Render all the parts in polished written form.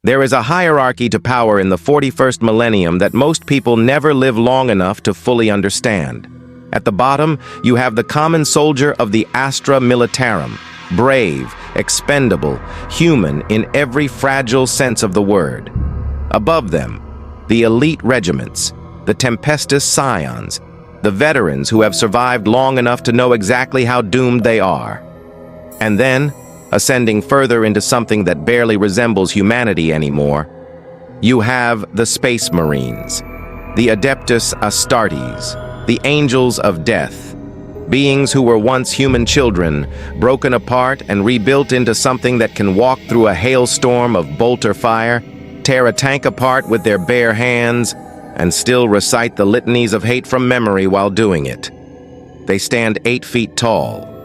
There is a hierarchy to power in the 41st millennium that most people never live long enough to fully understand. At the bottom, you have the common soldier of the Astra Militarum, brave, expendable, human in every fragile sense of the word. Above them, the elite regiments, the Tempestus Scions, the veterans who have survived long enough to know exactly how doomed they are. And then, ascending further into something that barely resembles humanity anymore, you have the Space Marines, the Adeptus Astartes, the Angels of Death, beings who were once human children, broken apart and rebuilt into something that can walk through a hailstorm of bolter fire, tear a tank apart with their bare hands, and still recite the litanies of hate from memory while doing it. They stand 8 feet tall.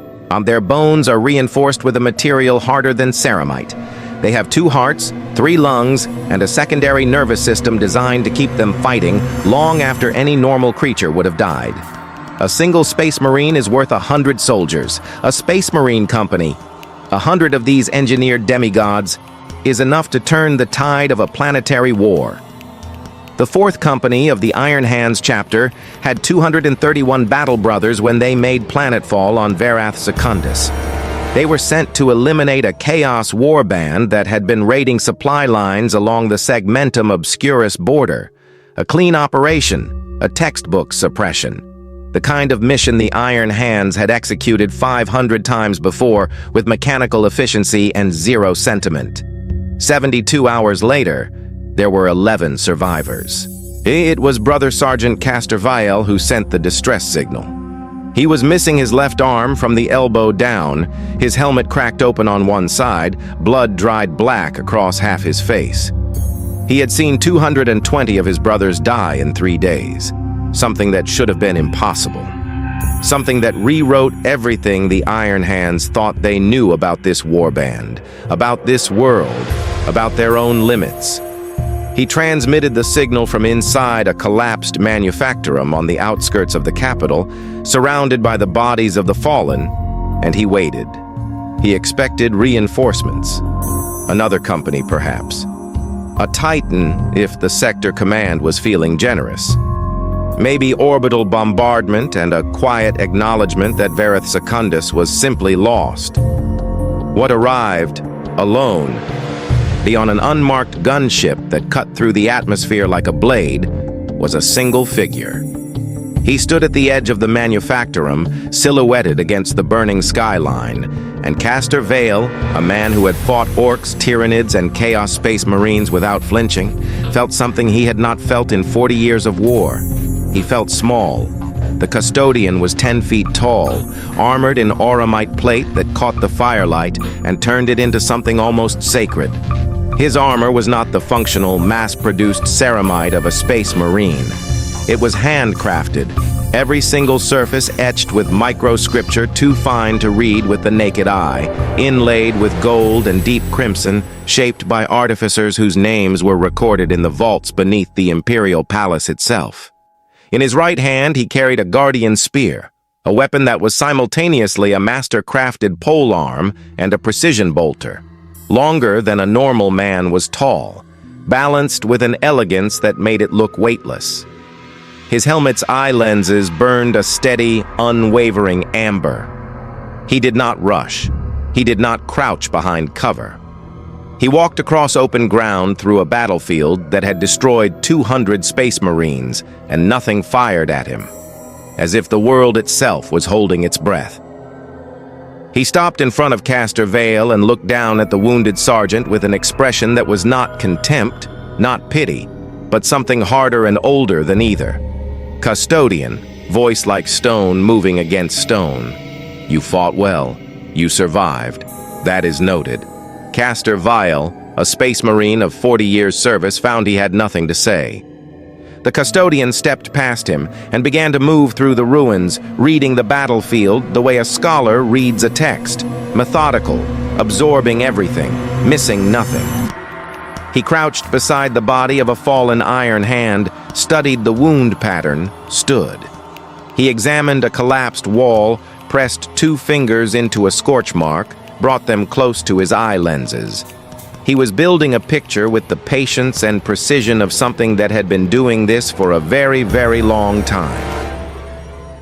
Their bones are reinforced with a material harder than ceramite. They have 2 hearts, 3 lungs, and a secondary nervous system designed to keep them fighting long after any normal creature would have died. A single Space Marine is worth 100 soldiers. A Space Marine company, 100 of these engineered demigods, is enough to turn the tide of a planetary war. The 4th company of the Iron Hands chapter had 231 battle brothers when they made planetfall on Varath Secundus. They were sent to eliminate a chaos war band that had been raiding supply lines along the Segmentum Obscurus border. A clean operation, a textbook suppression. The kind of mission the Iron Hands had executed 500 times before with mechanical efficiency and 0 sentiment. 72 hours later, there were 11 survivors. It was Brother Sergeant Castor Vial who sent the distress signal. He was missing his left arm from the elbow down, his helmet cracked open on one side, blood dried black across half his face. He had seen 220 of his brothers die in 3 days, something that should have been impossible. Something that rewrote everything the Iron Hands thought they knew about this warband, about this world, about their own limits. He transmitted the signal from inside a collapsed manufactorum on the outskirts of the capital, surrounded by the bodies of the fallen, and he waited. He expected reinforcements. Another company, perhaps. A Titan, if the sector command was feeling generous. Maybe orbital bombardment and a quiet acknowledgement that Varath Secundus was simply lost. What arrived, alone, beyond an unmarked gunship that cut through the atmosphere like a blade, was a single figure. He stood at the edge of the manufactorum, silhouetted against the burning skyline, and Castor Vale, a man who had fought orcs, tyrannids, and chaos space marines without flinching, felt something he had not felt in 40 years of war. He felt small. The custodian was 10 feet tall, armored in auramite plate that caught the firelight and turned it into something almost sacred. His armor was not the functional, mass-produced ceramite of a space marine. It was handcrafted, every single surface etched with microscripture too fine to read with the naked eye, inlaid with gold and deep crimson, shaped by artificers whose names were recorded in the vaults beneath the imperial palace itself. In his right hand, he carried a guardian spear, a weapon that was simultaneously a master-crafted polearm and a precision bolter. Longer than a normal man was tall, balanced with an elegance that made it look weightless. His helmet's eye lenses burned a steady, unwavering amber. He did not rush. He did not crouch behind cover. He walked across open ground through a battlefield that had destroyed 200 space marines, and nothing fired at him, as if the world itself was holding its breath. He stopped in front of Castor Vale and looked down at the wounded sergeant with an expression that was not contempt, not pity, but something harder and older than either. Custodian, voice like stone moving against stone. You fought well. You survived. That is noted. Castor Vile, a space marine of 40 years' service, found he had nothing to say. The custodian stepped past him and began to move through the ruins, reading the battlefield the way a scholar reads a text, methodical, absorbing everything, missing nothing. He crouched beside the body of a fallen Iron Hand, studied the wound pattern, stood. He examined a collapsed wall, pressed 2 fingers into a scorch mark, brought them close to his eye lenses. He was building a picture with the patience and precision of something that had been doing this for a very, very long time.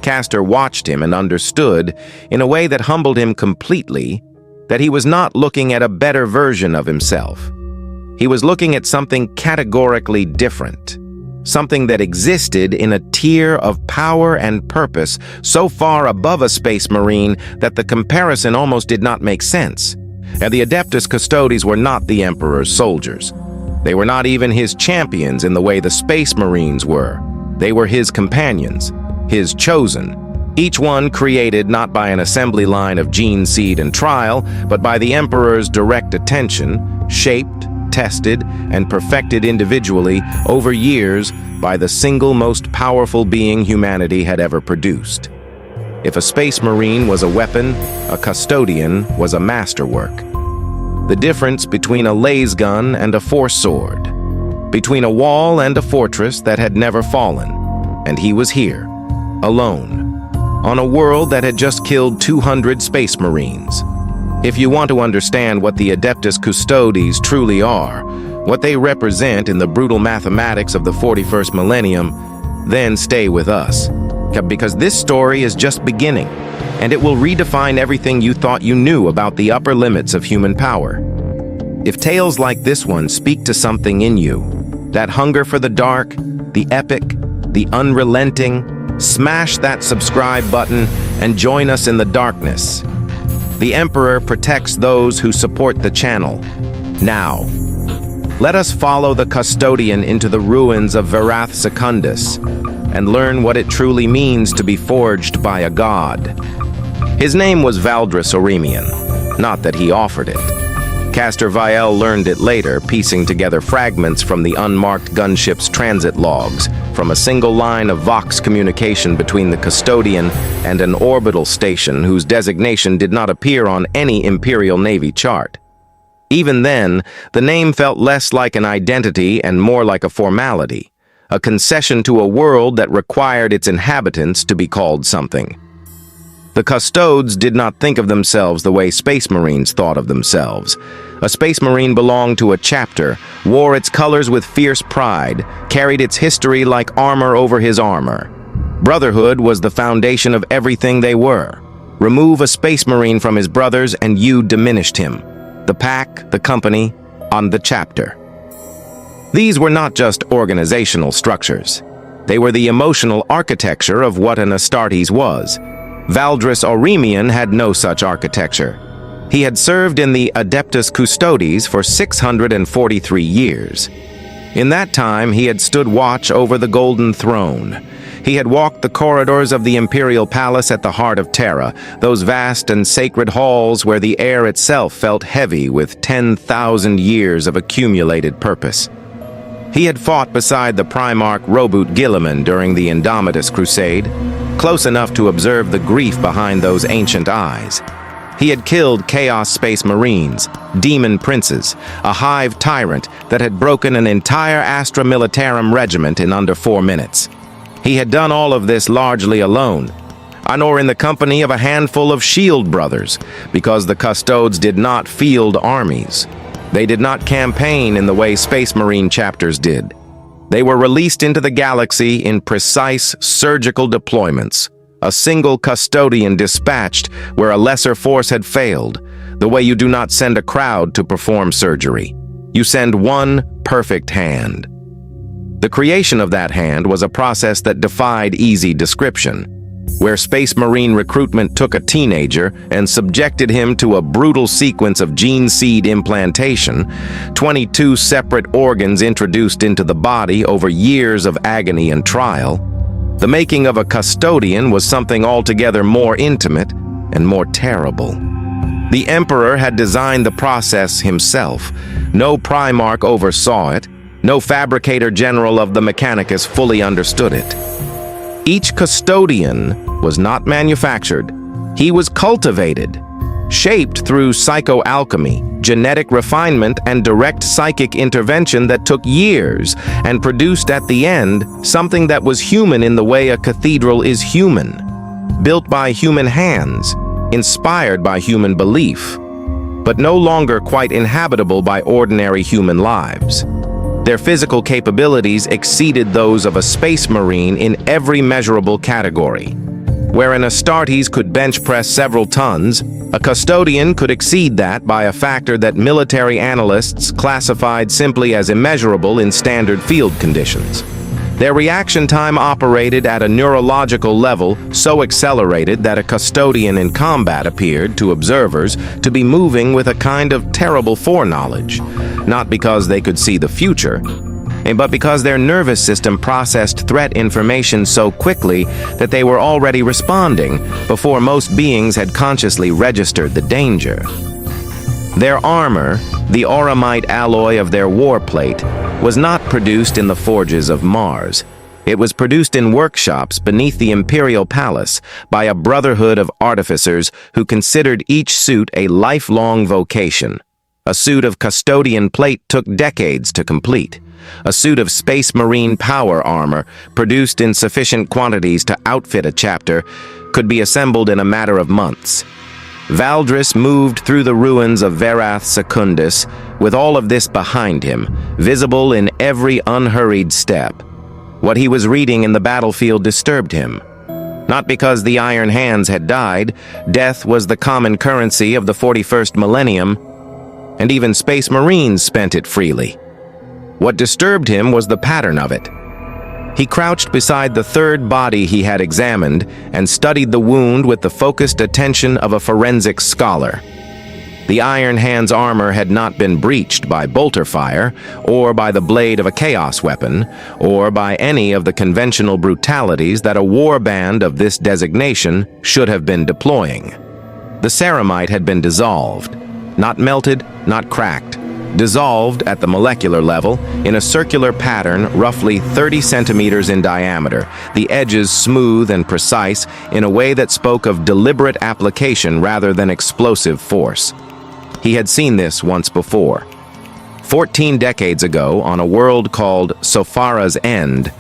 Castor watched him and understood, in a way that humbled him completely, that he was not looking at a better version of himself. He was looking at something categorically different, something that existed in a tier of power and purpose so far above a space marine that the comparison almost did not make sense. And the Adeptus Custodes were not the Emperor's soldiers. They were not even his champions in the way the space marines were. They were his companions, his chosen, each one created not by an assembly line of gene seed and trial, but by the Emperor's direct attention, shaped, tested, and perfected individually over years by the single most powerful being humanity had ever produced. If a space marine was a weapon, a custodian was a masterwork. The difference between a laser gun and a force sword, between a wall and a fortress that had never fallen, and he was here, alone, on a world that had just killed 200 space marines. If you want to understand what the Adeptus Custodes truly are, what they represent in the brutal mathematics of the 41st millennium, then stay with us. Because this story is just beginning, and it will redefine everything you thought you knew about the upper limits of human power. If tales like this one speak to something in you, that hunger for the dark, the epic, the unrelenting, smash that subscribe button and join us in the darkness. The Emperor protects those who support the channel. Now, let us follow the custodian into the ruins of Varath Secundus and learn what it truly means to be forged by a god. His name was Valdris Oremian, not that he offered it. Castor Viel learned it later, piecing together fragments from the unmarked gunship's transit logs, from a single line of Vox communication between the custodian and an orbital station whose designation did not appear on any Imperial Navy chart. Even then, the name felt less like an identity and more like a formality, a concession to a world that required its inhabitants to be called something. The Custodes did not think of themselves the way Space Marines thought of themselves. A Space Marine belonged to a chapter, wore its colors with fierce pride, carried its history like armor over his armor. Brotherhood was the foundation of everything they were. Remove a Space Marine from his brothers and you diminished him. The pack, the company, on the chapter. These were not just organizational structures. They were the emotional architecture of what an Astartes was. Valdris Oremian had no such architecture. He had served in the Adeptus Custodes for 643 years. In that time, he had stood watch over the Golden Throne. He had walked the corridors of the Imperial Palace at the heart of Terra, those vast and sacred halls where the air itself felt heavy with 10,000 years of accumulated purpose. He had fought beside the Primarch Robert Guilliman during the Indomitus Crusade, close enough to observe the grief behind those ancient eyes. He had killed Chaos Space Marines, demon princes, a hive tyrant that had broken an entire Astra Militarum regiment in under 4 minutes. He had done all of this largely alone, nor in the company of a handful of shield brothers, because the Custodes did not field armies. They did not campaign in the way Space Marine chapters did. They were released into the galaxy in precise surgical deployments, a single custodian dispatched where a lesser force had failed, the way you do not send a crowd to perform surgery. You send one perfect hand. The creation of that hand was a process that defied easy description, where Space Marine recruitment took a teenager and subjected him to a brutal sequence of gene seed implantation, 22 separate organs introduced into the body over years of agony and trial. The making of a custodian was something altogether more intimate and more terrible. The Emperor had designed the process himself. No Primarch oversaw it. No Fabricator General of the Mechanicus fully understood it. Each custodian was not manufactured. He was cultivated, shaped through psychoalchemy, genetic refinement, and direct psychic intervention that took years and produced at the end something that was human in the way a cathedral is human, built by human hands, inspired by human belief. but no longer quite inhabitable by ordinary human lives. Their physical capabilities exceeded those of a space marine in every measurable category. Where an Astartes could bench press several tons, a custodian could exceed that by a factor that military analysts classified simply as immeasurable in standard field conditions. Their reaction time operated at a neurological level so accelerated that a custodian in combat appeared, to observers, to be moving with a kind of terrible foreknowledge, not because they could see the future, but because their nervous system processed threat information so quickly that they were already responding before most beings had consciously registered the danger. Their armor, the auramite alloy of their warplate, was not produced in the forges of Mars. It was produced in workshops beneath the imperial palace by a brotherhood of artificers who considered each suit a lifelong vocation. A suit of custodian plate took decades to complete. A suit of space marine power armor, produced in sufficient quantities to outfit a chapter, could be assembled in a matter of months. Valdris moved through the ruins of Verath Secundus, with all of this behind him, visible in every unhurried step. What he was reading in the battlefield disturbed him. Not because the Iron Hands had died, death was the common currency of the 41st millennium, and even space marines spent it freely. What disturbed him was the pattern of it. He crouched beside the third body he had examined and studied the wound with the focused attention of a forensic scholar. The Iron Hand's armor had not been breached by bolter fire, or by the blade of a chaos weapon, or by any of the conventional brutalities that a warband of this designation should have been deploying. The ceramite had been dissolved, not melted, not cracked, dissolved at the molecular level in a circular pattern roughly 30 centimeters in diameter, the edges smooth and precise in a way that spoke of deliberate application rather than explosive force. He had seen this once before. 14 decades ago, on a world called Sophara's End,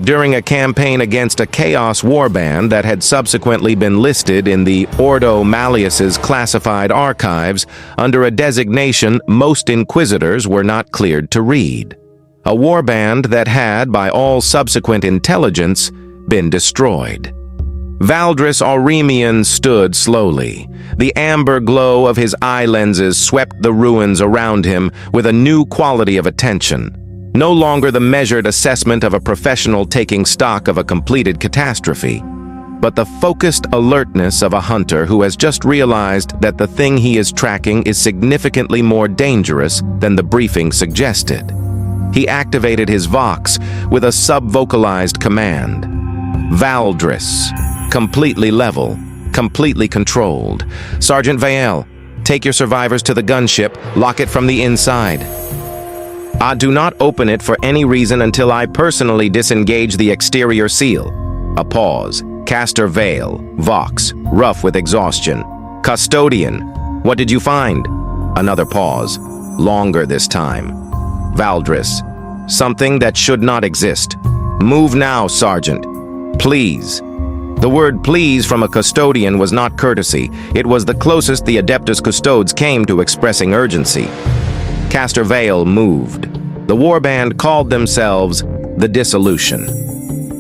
during a campaign against a chaos warband that had subsequently been listed in the Ordo Malleus's classified archives under a designation most inquisitors were not cleared to read. A warband that had, by all subsequent intelligence, been destroyed. Valdris Auremian stood slowly. The amber glow of his eye lenses swept the ruins around him with a new quality of attention. No longer the measured assessment of a professional taking stock of a completed catastrophe, but the focused alertness of a hunter who has just realized that the thing he is tracking is significantly more dangerous than the briefing suggested. He activated his vox with a sub-vocalized command. Valdris, completely level, completely controlled. Sergeant Vael, take your survivors to the gunship, lock it from the inside. Do not open it for any reason until I personally disengage the exterior seal. A pause. Caster Vael. Vox. Rough with exhaustion. Custodian. What did you find? Another pause. Longer this time. Valdris. Something that should not exist. Move now, Sergeant. Please. The word please from a custodian was not courtesy. It was the closest the Adeptus Custodes came to expressing urgency. Caster Vael moved. The warband called themselves the Dissolution.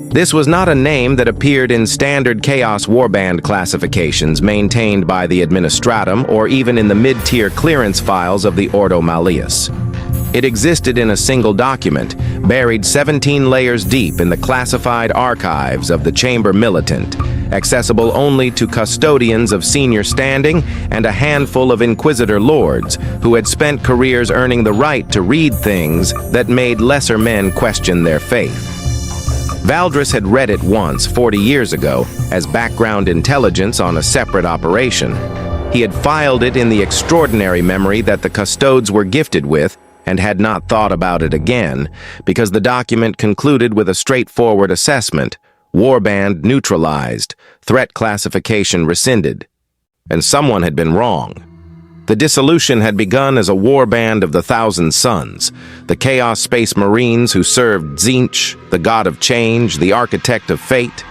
This was not a name that appeared in standard Chaos Warband classifications maintained by the Administratum or even in the mid-tier clearance files of the Ordo Malleus. It existed in a single document, buried 17 layers deep in the classified archives of the Chamber Militant, accessible only to custodians of senior standing and a handful of Inquisitor lords who had spent careers earning the right to read things that made lesser men question their faith. Valdris had read it once 40 years ago as background intelligence on a separate operation. He had filed it in the extraordinary memory that the Custodes were gifted with and had not thought about it again, because the document concluded with a straightforward assessment: warband neutralized, threat classification rescinded. And someone had been wrong. The dissolution had begun as a warband of the Thousand Suns, the Chaos Space Marines who served Tzeentch, the god of change, the architect of fate.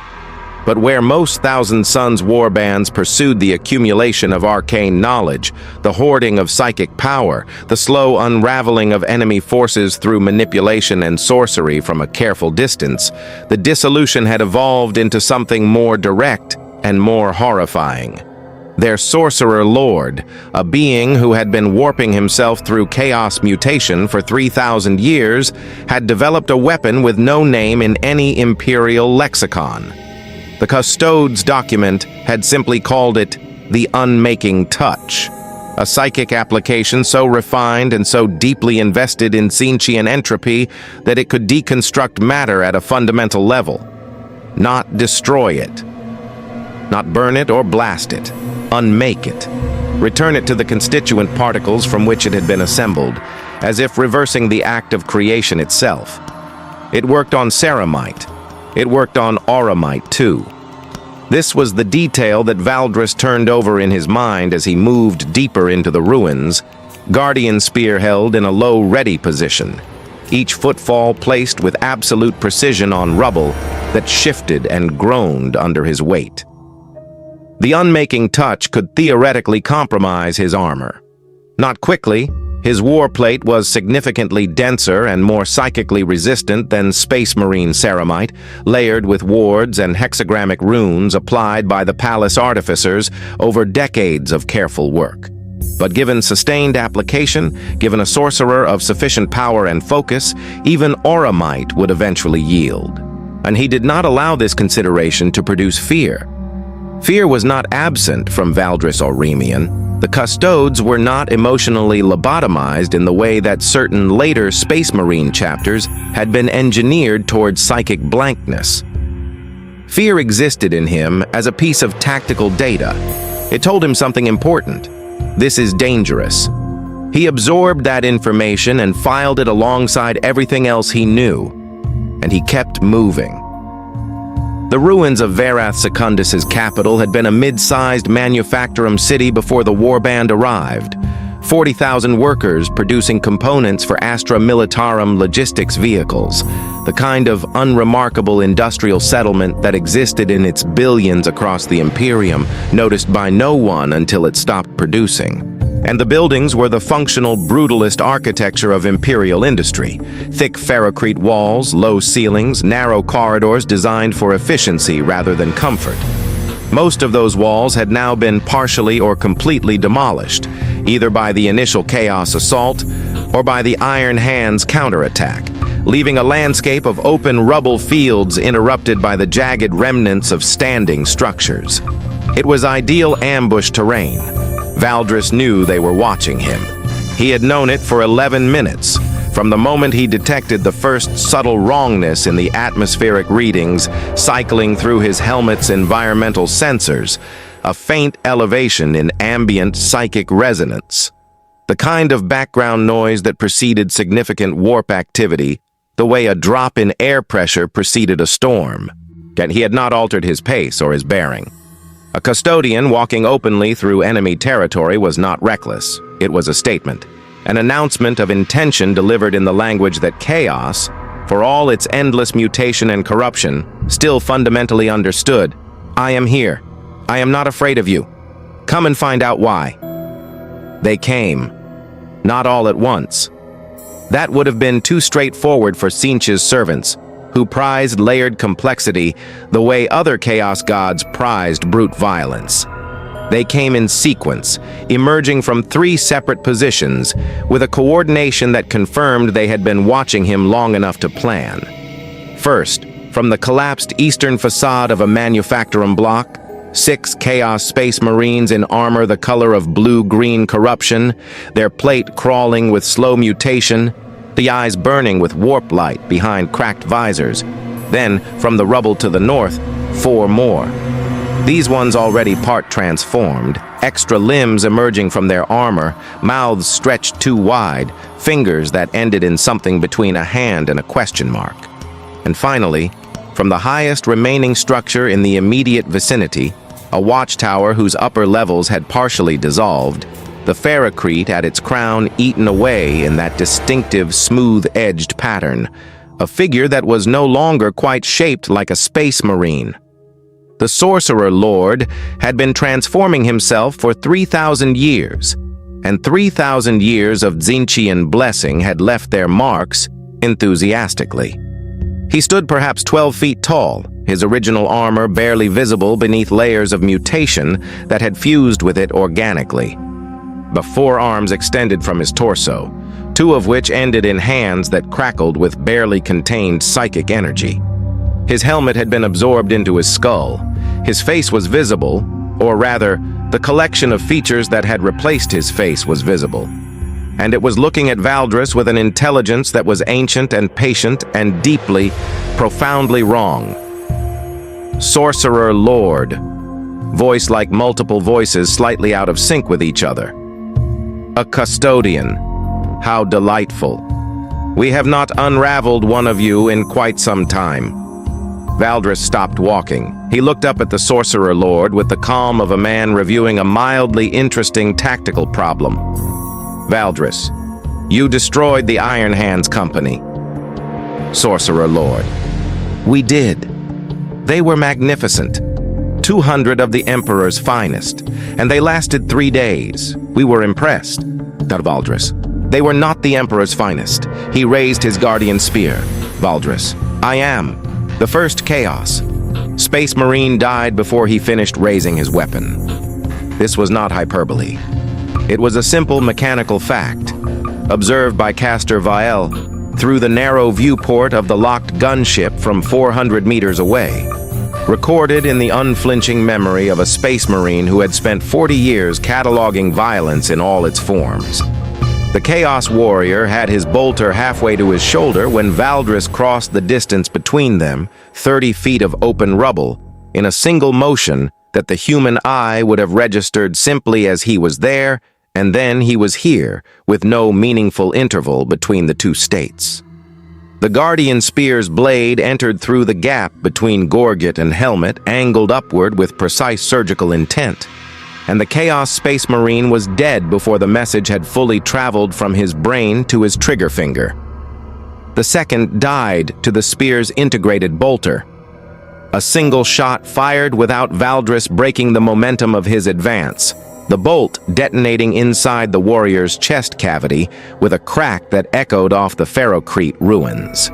But where most Thousand Sons warbands pursued the accumulation of arcane knowledge, the hoarding of psychic power, the slow unraveling of enemy forces through manipulation and sorcery from a careful distance, the dissolution had evolved into something more direct and more horrifying. Their sorcerer lord, a being who had been warping himself through chaos mutation for 3,000 years, had developed a weapon with no name in any imperial lexicon. The Custodes document had simply called it the Unmaking Touch, a psychic application so refined and so deeply invested in Tzeentchian entropy that it could deconstruct matter at a fundamental level. Not destroy it. Not burn it or blast it. Unmake it. Return it to the constituent particles from which it had been assembled, as if reversing the act of creation itself. It worked on ceramite. It worked on auramite, too. This was the detail that Valdris turned over in his mind as he moved deeper into the ruins, guardian spear held in a low ready position, each footfall placed with absolute precision on rubble that shifted and groaned under his weight. The Unmaking Touch could theoretically compromise his armor. Not quickly. His warplate was significantly denser and more psychically resistant than Space Marine ceramite, layered with wards and hexagrammic runes applied by the palace artificers over decades of careful work. But given sustained application, given a sorcerer of sufficient power and focus, even auramite would eventually yield. And he did not allow this consideration to produce fear. Fear was not absent from Valdris Auremian. The Custodes were not emotionally lobotomized in the way that certain later Space Marine chapters had been engineered towards psychic blankness. Fear existed in him as a piece of tactical data. It told him something important. This is dangerous. He absorbed that information and filed it alongside everything else he knew, and he kept moving. The ruins of Varath Secundus's capital had been a mid-sized manufactorum city before the warband arrived. 40,000 workers producing components for Astra Militarum logistics vehicles, the kind of unremarkable industrial settlement that existed in its billions across the Imperium, noticed by no one until it stopped producing. And the buildings were the functional, brutalist architecture of imperial industry. Thick ferrocrete walls, low ceilings, narrow corridors designed for efficiency rather than comfort. Most of those walls had now been partially or completely demolished, either by the initial Chaos assault or by the Iron Hand's counterattack, leaving a landscape of open rubble fields interrupted by the jagged remnants of standing structures. It was ideal ambush terrain. Valdris knew they were watching him. He had known it for 11 minutes, from the moment he detected the first subtle wrongness in the atmospheric readings cycling through his helmet's environmental sensors, a faint elevation in ambient psychic resonance. The kind of background noise that preceded significant warp activity, the way a drop in air pressure preceded a storm. Yet he had not altered his pace or his bearing. A custodian walking openly through enemy territory was not reckless. It was a statement, an announcement of intention delivered in the language that chaos, for all its endless mutation and corruption, still fundamentally understood. I am here. I am not afraid of you. Come and find out why. They came. Not all at once. That would have been too straightforward for Tzeentch's servants, who prized layered complexity the way other Chaos gods prized brute violence. They came in sequence, emerging from 3 separate positions, with a coordination that confirmed they had been watching him long enough to plan. First, from the collapsed eastern facade of a manufactorum block, 6 Chaos Space Marines in armor the color of blue-green corruption, their plate crawling with slow mutation, the eyes burning with warp light behind cracked visors. Then, from the rubble to the north, 4 more. These ones already part transformed, extra limbs emerging from their armor, mouths stretched too wide, fingers that ended in something between a hand and a question mark. And finally, from the highest remaining structure in the immediate vicinity, a watchtower whose upper levels had partially dissolved, the ferrocrete at its crown eaten away in that distinctive smooth-edged pattern, a figure that was no longer quite shaped like a space marine. The Sorcerer Lord had been transforming himself for 3,000 years, and 3,000 years of Tzeentchian blessing had left their marks enthusiastically. He stood perhaps 12 feet tall, his original armor barely visible beneath layers of mutation that had fused with it organically. The 4 arms extended from his torso, 2 of which ended in hands that crackled with barely contained psychic energy. His helmet had been absorbed into his skull. His face was visible, or rather, the collection of features that had replaced his face was visible. And it was looking at Valdris with an intelligence that was ancient and patient and deeply, profoundly wrong. Sorcerer Lord, voice like multiple voices slightly out of sync with each other. A custodian, how delightful. We have not unraveled one of you in quite some time. Valdris stopped walking. He looked up at the Sorcerer Lord with the calm of a man reviewing a mildly interesting tactical problem. Valdris, you destroyed the Iron Hands Company. Sorcerer Lord, we did. They were magnificent. 200 of the Emperor's finest, and they lasted 3 days. We were impressed. Valdris, they were not the Emperor's finest. He raised his guardian spear. Valdris, I am. The first chaos. Space Marine died before he finished raising his weapon. This was not hyperbole. It was a simple mechanical fact, observed by Caster Viel through the narrow viewport of the locked gunship from 400 meters away, recorded in the unflinching memory of a Space Marine who had spent 40 years cataloging violence in all its forms. The Chaos Warrior had his bolter halfway to his shoulder when Valdris crossed the distance between them, 30 feet of open rubble, in a single motion that the human eye would have registered simply as he was there, and then he was here, with no meaningful interval between the 2 states. The Guardian Spear's blade entered through the gap between gorget and helmet, angled upward with precise surgical intent. And the Chaos Space Marine was dead before the message had fully traveled from his brain to his trigger finger. The second died to the spear's integrated bolter. A single shot fired without Valdris breaking the momentum of his advance, the bolt detonating inside the warrior's chest cavity with a crack that echoed off the Ferrocrete ruins.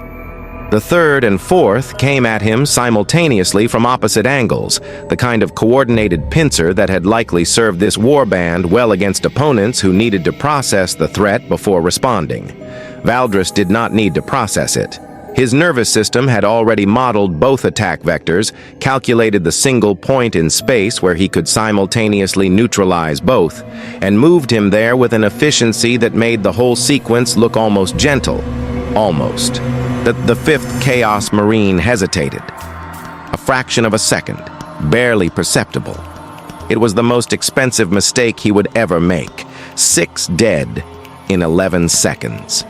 The third and fourth came at him simultaneously from opposite angles, the kind of coordinated pincer that had likely served this warband well against opponents who needed to process the threat before responding. Valdris did not need to process it. His nervous system had already modeled both attack vectors, calculated the single point in space where he could simultaneously neutralize both, and moved him there with an efficiency that made the whole sequence look almost gentle. Almost. The 5th Chaos Marine hesitated. A fraction of a second, barely perceptible. It was the most expensive mistake he would ever make. 6 dead in 11 seconds.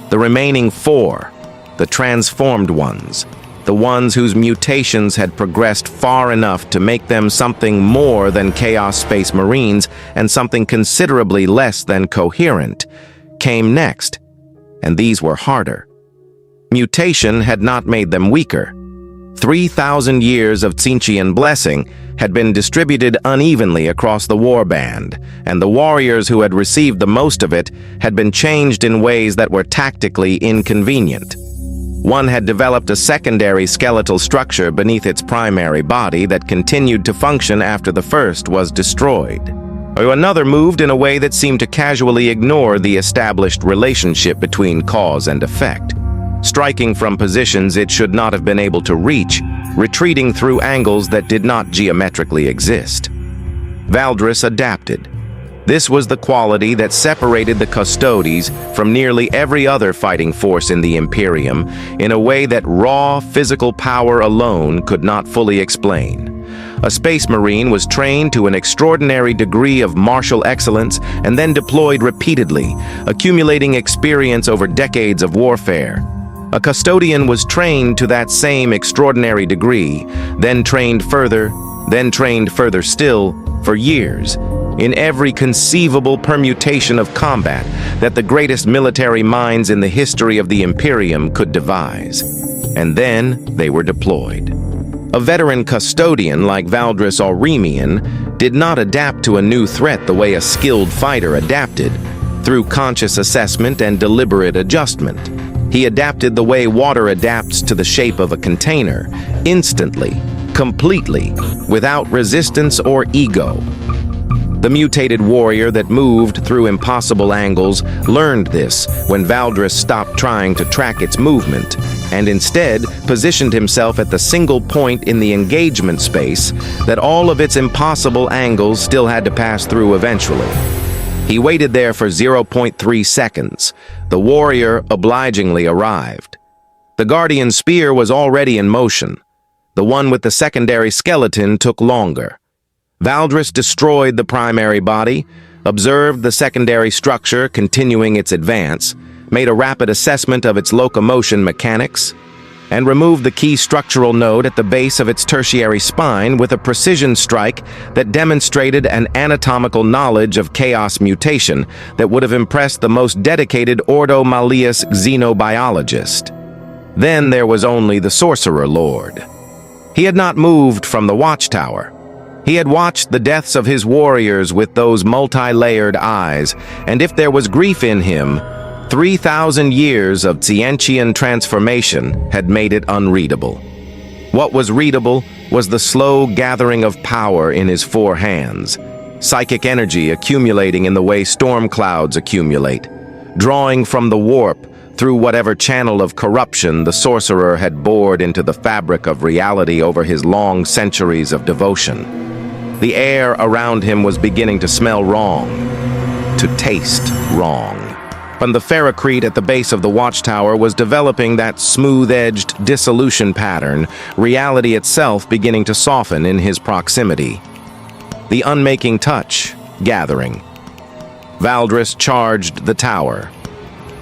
The remaining 4, the transformed ones, the ones whose mutations had progressed far enough to make them something more than Chaos Space Marines and something considerably less than coherent, came next, and these were harder. Mutation had not made them weaker. 3,000 years of Tzeentchian blessing had been distributed unevenly across the warband, and the warriors who had received the most of it had been changed in ways that were tactically inconvenient. One had developed a secondary skeletal structure beneath its primary body that continued to function after the first was destroyed. Or another moved in a way that seemed to casually ignore the established relationship between cause and effect, striking from positions it should not have been able to reach, retreating through angles that did not geometrically exist. Valdris adapted. This was the quality that separated the Custodes from nearly every other fighting force in the Imperium in a way that raw physical power alone could not fully explain. A Space Marine was trained to an extraordinary degree of martial excellence and then deployed repeatedly, accumulating experience over decades of warfare. A Custodian was trained to that same extraordinary degree, then trained further still, for years, in every conceivable permutation of combat that the greatest military minds in the history of the Imperium could devise. And then they were deployed. A veteran custodian like Valdris Auremian did not adapt to a new threat the way a skilled fighter adapted, through conscious assessment and deliberate adjustment. He adapted the way water adapts to the shape of a container, instantly, completely, without resistance or ego. The mutated warrior that moved through impossible angles learned this when Valdris stopped trying to track its movement and instead positioned himself at the single point in the engagement space that all of its impossible angles still had to pass through eventually. He waited there for 0.3 seconds. The warrior obligingly arrived. The guardian spear was already in motion. The one with the secondary skeleton took longer. Valdris destroyed the primary body, observed the secondary structure continuing its advance, made a rapid assessment of its locomotion mechanics, and removed the key structural node at the base of its tertiary spine with a precision strike that demonstrated an anatomical knowledge of chaos mutation that would have impressed the most dedicated Ordo Malleus xenobiologist. Then there was only the Sorcerer Lord. He had not moved from the watchtower. He had watched the deaths of his warriors with those multi-layered eyes, and if there was grief in him, 3,000 years of Tsientian transformation had made it unreadable. What was readable was the slow gathering of power in his four hands, psychic energy accumulating in the way storm clouds accumulate, drawing from the warp through whatever channel of corruption the sorcerer had bored into the fabric of reality over his long centuries of devotion. The air around him was beginning to smell wrong, to taste wrong. And the ferrocrete at the base of the watchtower was developing that smooth-edged dissolution pattern, reality itself beginning to soften in his proximity. The unmaking touch, gathering. Valdris charged the tower.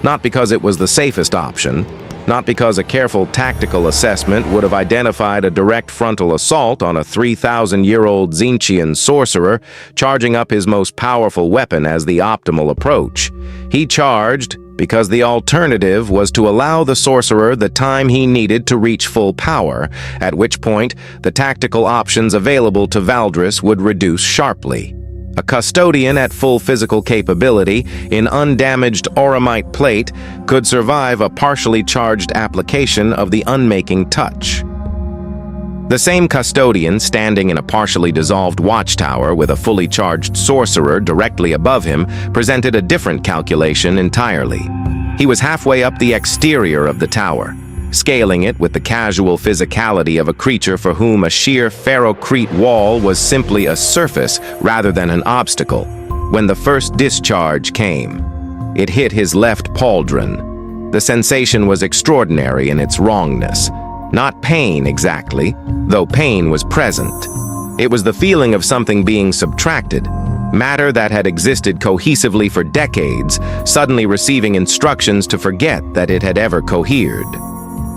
Not because it was the safest option, not because a careful tactical assessment would have identified a direct frontal assault on a 3,000-year-old Tzeentchian sorcerer charging up his most powerful weapon as the optimal approach. He charged because the alternative was to allow the sorcerer the time he needed to reach full power, at which point the tactical options available to Valdris would reduce sharply. A custodian at full physical capability, in undamaged auramite plate, could survive a partially charged application of the unmaking touch. The same custodian, standing in a partially dissolved watchtower with a fully charged sorcerer directly above him, presented a different calculation entirely. He was halfway up the exterior of the tower, scaling it with the casual physicality of a creature for whom a sheer ferrocrete wall was simply a surface rather than an obstacle. When the first discharge came, it hit his left pauldron. The sensation was extraordinary in its wrongness. Not pain exactly, though pain was present. It was the feeling of something being subtracted, matter that had existed cohesively for decades, suddenly receiving instructions to forget that it had ever cohered.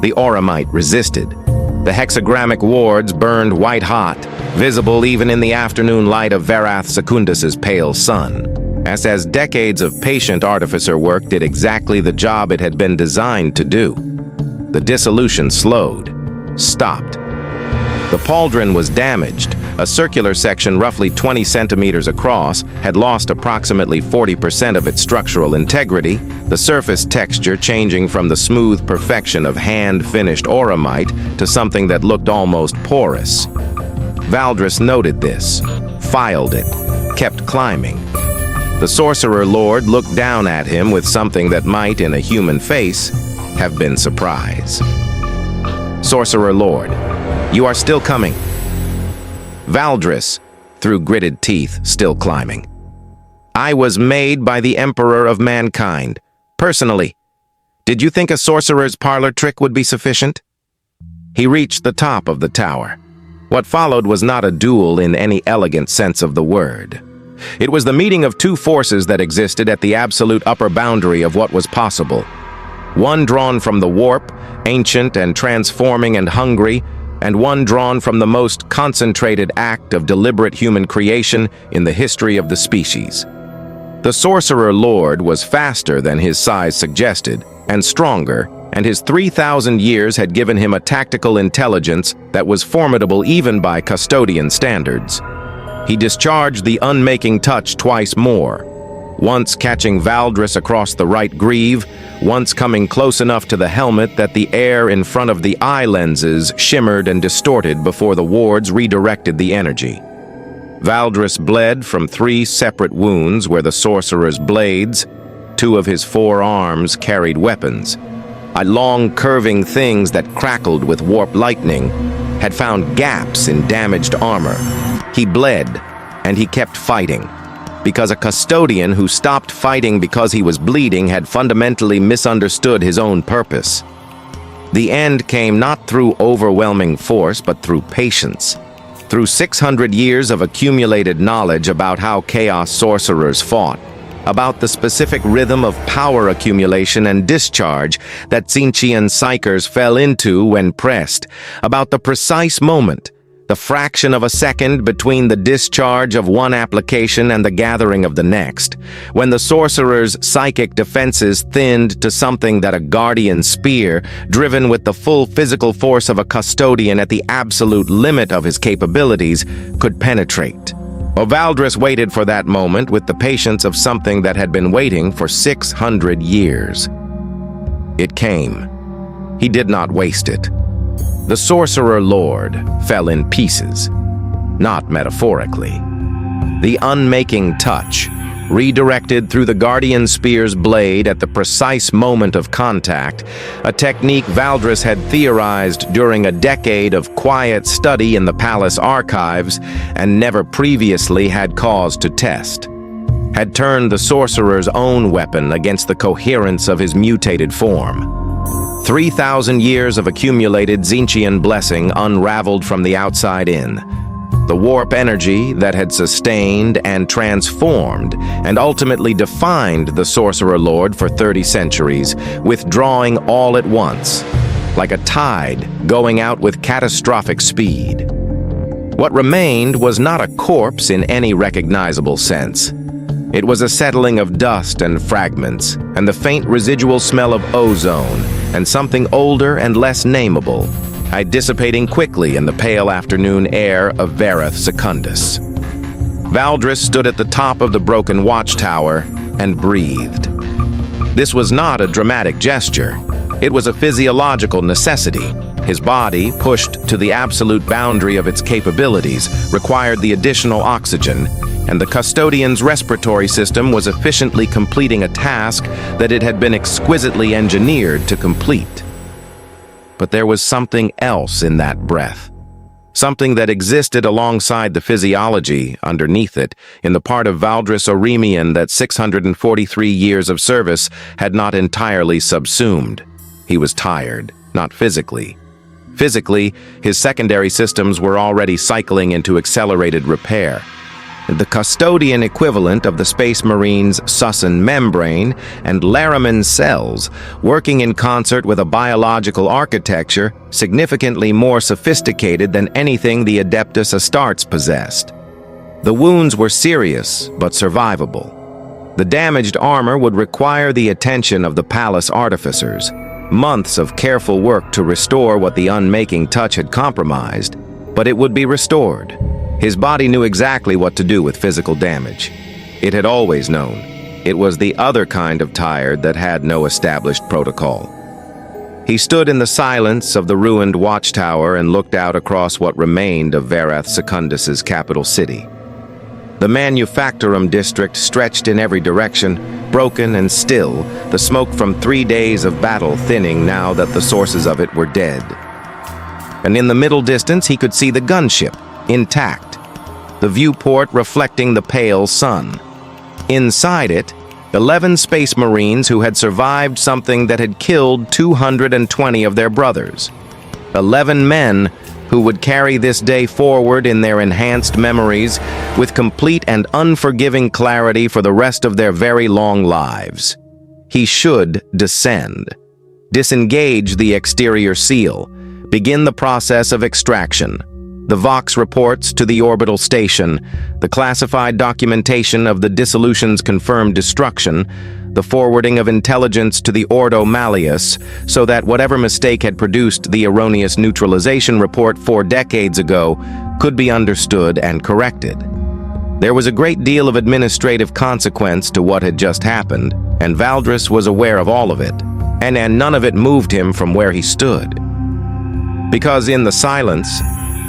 The auramite resisted. The hexagrammic wards burned white-hot, visible even in the afternoon light of Varath Secundus's pale sun, as decades of patient artificer work did exactly the job it had been designed to do. The dissolution slowed, stopped. The pauldron was damaged. A circular section roughly 20 centimeters across had lost approximately 40% of its structural integrity, the surface texture changing from the smooth perfection of hand-finished auramite to something that looked almost porous. Valdris noted this, filed it, kept climbing. The Sorcerer Lord looked down at him with something that might, in a human face, have been surprise. Sorcerer Lord, you are still coming. Valdris, through gritted teeth, still climbing. I was made by the Emperor of Mankind, personally. Did you think a sorcerer's parlor trick would be sufficient? He reached the top of the tower. What followed was not a duel in any elegant sense of the word. It was the meeting of two forces that existed at the absolute upper boundary of what was possible. One drawn from the warp, ancient and transforming and hungry, and one drawn from the most concentrated act of deliberate human creation in the history of the species. The Sorcerer Lord was faster than his size suggested, and stronger, and his 3,000 years had given him a tactical intelligence that was formidable even by custodian standards. He discharged the unmaking touch twice more, once catching Valdris across the right greave, once coming close enough to the helmet that the air in front of the eye lenses shimmered and distorted before the wards redirected the energy. Valdris bled from 3 separate wounds where the sorcerer's blades, 2 of his 4 arms, carried weapons. Long curving things that crackled with warp lightning had found gaps in damaged armor. He bled, and he kept fighting, because a custodian who stopped fighting because he was bleeding had fundamentally misunderstood his own purpose. The end came not through overwhelming force, but through patience. Through 600 years of accumulated knowledge about how chaos sorcerers fought, about the specific rhythm of power accumulation and discharge that Tzeentchian psychers fell into when pressed, about the precise moment, the fraction of a second between the discharge of one application and the gathering of the next, when the sorcerer's psychic defenses thinned to something that a guardian spear, driven with the full physical force of a custodian at the absolute limit of his capabilities, could penetrate. Valdris waited for that moment with the patience of something that had been waiting for 600 years. It came. He did not waste it. The Sorcerer Lord fell in pieces, not metaphorically. The unmaking touch, redirected through the Guardian Spear's blade at the precise moment of contact, a technique Valdris had theorized during a decade of quiet study in the palace archives and never previously had cause to test, had turned the sorcerer's own weapon against the coherence of his mutated form. 3,000 years of accumulated Tzeentchian blessing unraveled from the outside in. The warp energy that had sustained and transformed and ultimately defined the Sorcerer Lord for 30 centuries, withdrawing all at once, like a tide going out with catastrophic speed. What remained was not a corpse in any recognizable sense. It was a settling of dust and fragments, and the faint residual smell of ozone, and something older and less nameable, dissipating quickly in the pale afternoon air of Vareth Secundus. Valdris stood at the top of the broken watchtower and breathed. This was not a dramatic gesture. It was a physiological necessity. His body, pushed to the absolute boundary of its capabilities, required the additional oxygen, and the custodian's respiratory system was efficiently completing a task that it had been exquisitely engineered to complete. But there was something else in that breath, something that existed alongside the physiology underneath it, in the part of Valdris Oremian that 643 years of service had not entirely subsumed. He was tired, not physically. Physically, his secondary systems were already cycling into accelerated repair. The custodian equivalent of the Space Marine's Susan membrane and Laraman cells, working in concert with a biological architecture significantly more sophisticated than anything the Adeptus Astartes possessed. The wounds were serious, but survivable. The damaged armor would require the attention of the palace artificers, months of careful work to restore what the unmaking touch had compromised, but it would be restored. His body knew exactly what to do with physical damage. It had always known. It was the other kind of tired that had no established protocol. He stood in the silence of the ruined watchtower and looked out across what remained of Vareth Secundus's capital city. The Manufactorum district stretched in every direction, broken and still, the smoke from 3 days of battle thinning now that the sources of it were dead. And in the middle distance he could see the gunship, intact, the viewport reflecting the pale sun. Inside it, 11 Space Marines who had survived something that had killed 220 of their brothers. 11 men who would carry this day forward in their enhanced memories with complete and unforgiving clarity for the rest of their very long lives. He should descend, disengage the exterior seal, begin the process of extraction. The Vox reports to the orbital station, the classified documentation of the dissolution's confirmed destruction, the forwarding of intelligence to the Ordo Malleus, so that whatever mistake had produced the erroneous neutralization report 4 decades ago could be understood and corrected. There was a great deal of administrative consequence to what had just happened, and Valdris was aware of all of it, and none of it moved him from where he stood. Because in the silence,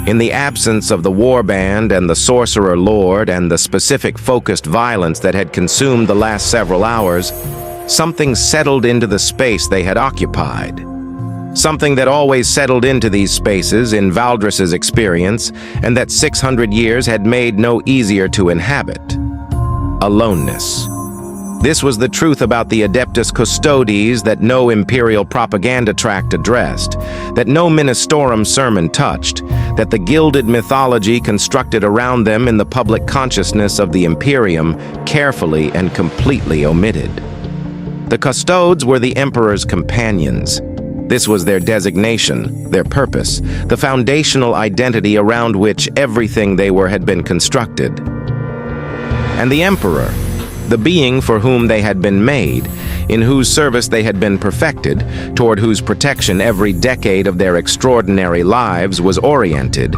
in the absence of the warband and the sorcerer lord and the specific focused violence that had consumed the last several hours, something settled into the space they had occupied. Something that always settled into these spaces in Valdris's experience, and that 600 years had made no easier to inhabit. Aloneness. This was the truth about the Adeptus Custodes that no imperial propaganda tract addressed, that no ministorum sermon touched, that the gilded mythology constructed around them in the public consciousness of the Imperium carefully and completely omitted. The Custodes were the Emperor's companions. This was their designation, their purpose, the foundational identity around which everything they were had been constructed. And the Emperor, the being for whom they had been made, in whose service they had been perfected, toward whose protection every decade of their extraordinary lives was oriented,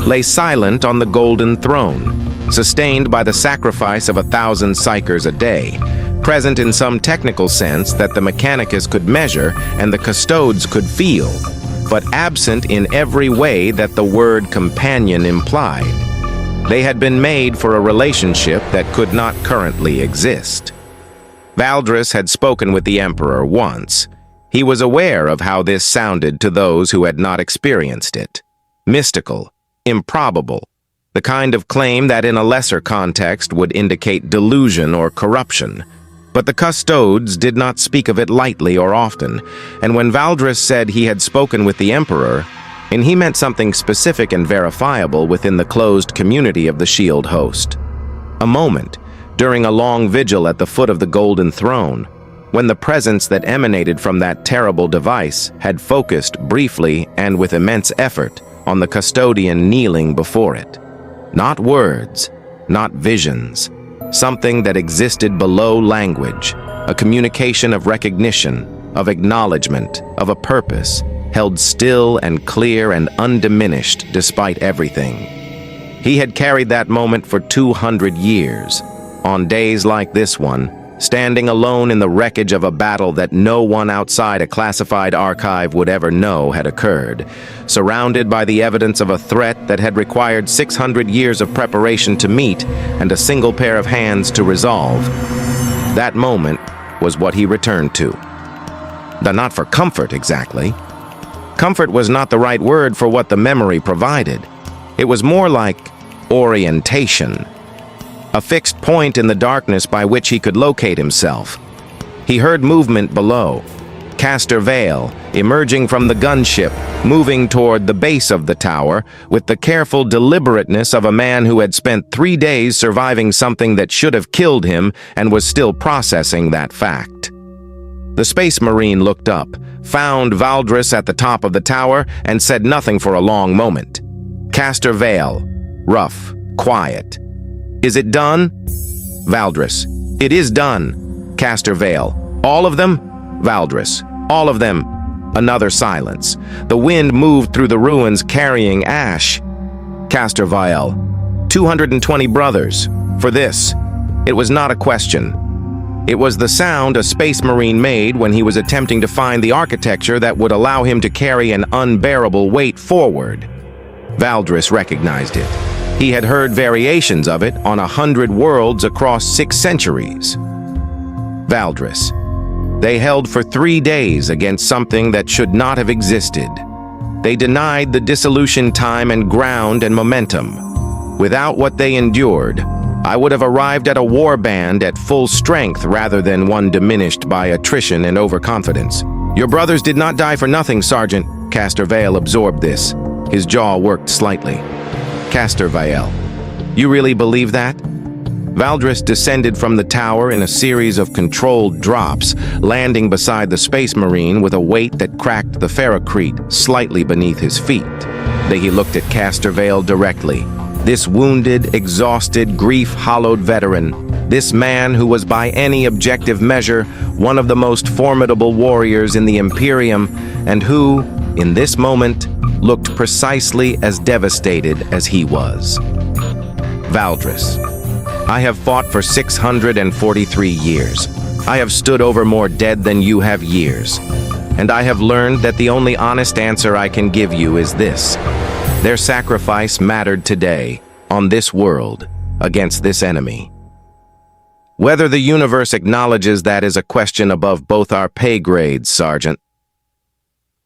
lay silent on the golden throne, sustained by the sacrifice of 1,000 psychers a day, present in some technical sense that the Mechanicus could measure and the Custodes could feel, but absent in every way that the word companion implied. They had been made for a relationship that could not currently exist. Valdris had spoken with the Emperor once. He was aware of how this sounded to those who had not experienced it. Mystical, improbable, the kind of claim that in a lesser context would indicate delusion or corruption. But the Custodes did not speak of it lightly or often, and when Valdris said he had spoken with the Emperor, and he meant something specific and verifiable within the closed community of the Shield host. A moment, during a long vigil at the foot of the Golden Throne, when the presence that emanated from that terrible device had focused briefly and with immense effort on the custodian kneeling before it. Not words, not visions, something that existed below language, a communication of recognition, of acknowledgement, of a purpose, held still and clear and undiminished despite everything. He had carried that moment for 200 years. On days like this one, standing alone in the wreckage of a battle that no one outside a classified archive would ever know had occurred, surrounded by the evidence of a threat that had required 600 years of preparation to meet and a single pair of hands to resolve. That moment was what he returned to. Not for comfort, exactly. Comfort was not the right word for what the memory provided. It was more like orientation, a fixed point in the darkness by which he could locate himself. He heard movement below. Castor Vale, emerging from the gunship, moving toward the base of the tower, with the careful deliberateness of a man who had spent 3 days surviving something that should have killed him and was still processing that fact. The Space Marine looked up, found Valdris at the top of the tower, and said nothing for a long moment. Castor Vale, rough, quiet. "Is it done?" Valdris. "It is done." Castor Vale. "All of them?" Valdris. "All of them." Another silence. The wind moved through the ruins carrying ash. Castor Vale. 220 brothers. For this. It was not a question. It was the sound a Space Marine made when he was attempting to find the architecture that would allow him to carry an unbearable weight forward. Valdris recognized it. He had heard variations of it on 100 worlds across 6 centuries. Valdris. They held for 3 days against something that should not have existed. They denied the dissolution time and ground and momentum. Without what they endured, I would have arrived at a war band at full strength rather than one diminished by attrition and overconfidence. "Your brothers did not die for nothing, Sergeant." Castor Vale absorbed this. His jaw worked slightly. Castor Vale. "You really believe that?" Valdris descended from the tower in a series of controlled drops, landing beside the Space Marine with a weight that cracked the ferrocrete slightly beneath his feet. He looked at Castervale directly. This wounded, exhausted, grief-hollowed veteran. This man who was by any objective measure one of the most formidable warriors in the Imperium, and who, in this moment, looked precisely as devastated as he was. Valdris. I have fought for 643 years. I have stood over more dead than you have years. And I have learned that the only honest answer I can give you is this. Their sacrifice mattered today, on this world, against this enemy. Whether the universe acknowledges that is a question above both our pay grades, Sergeant.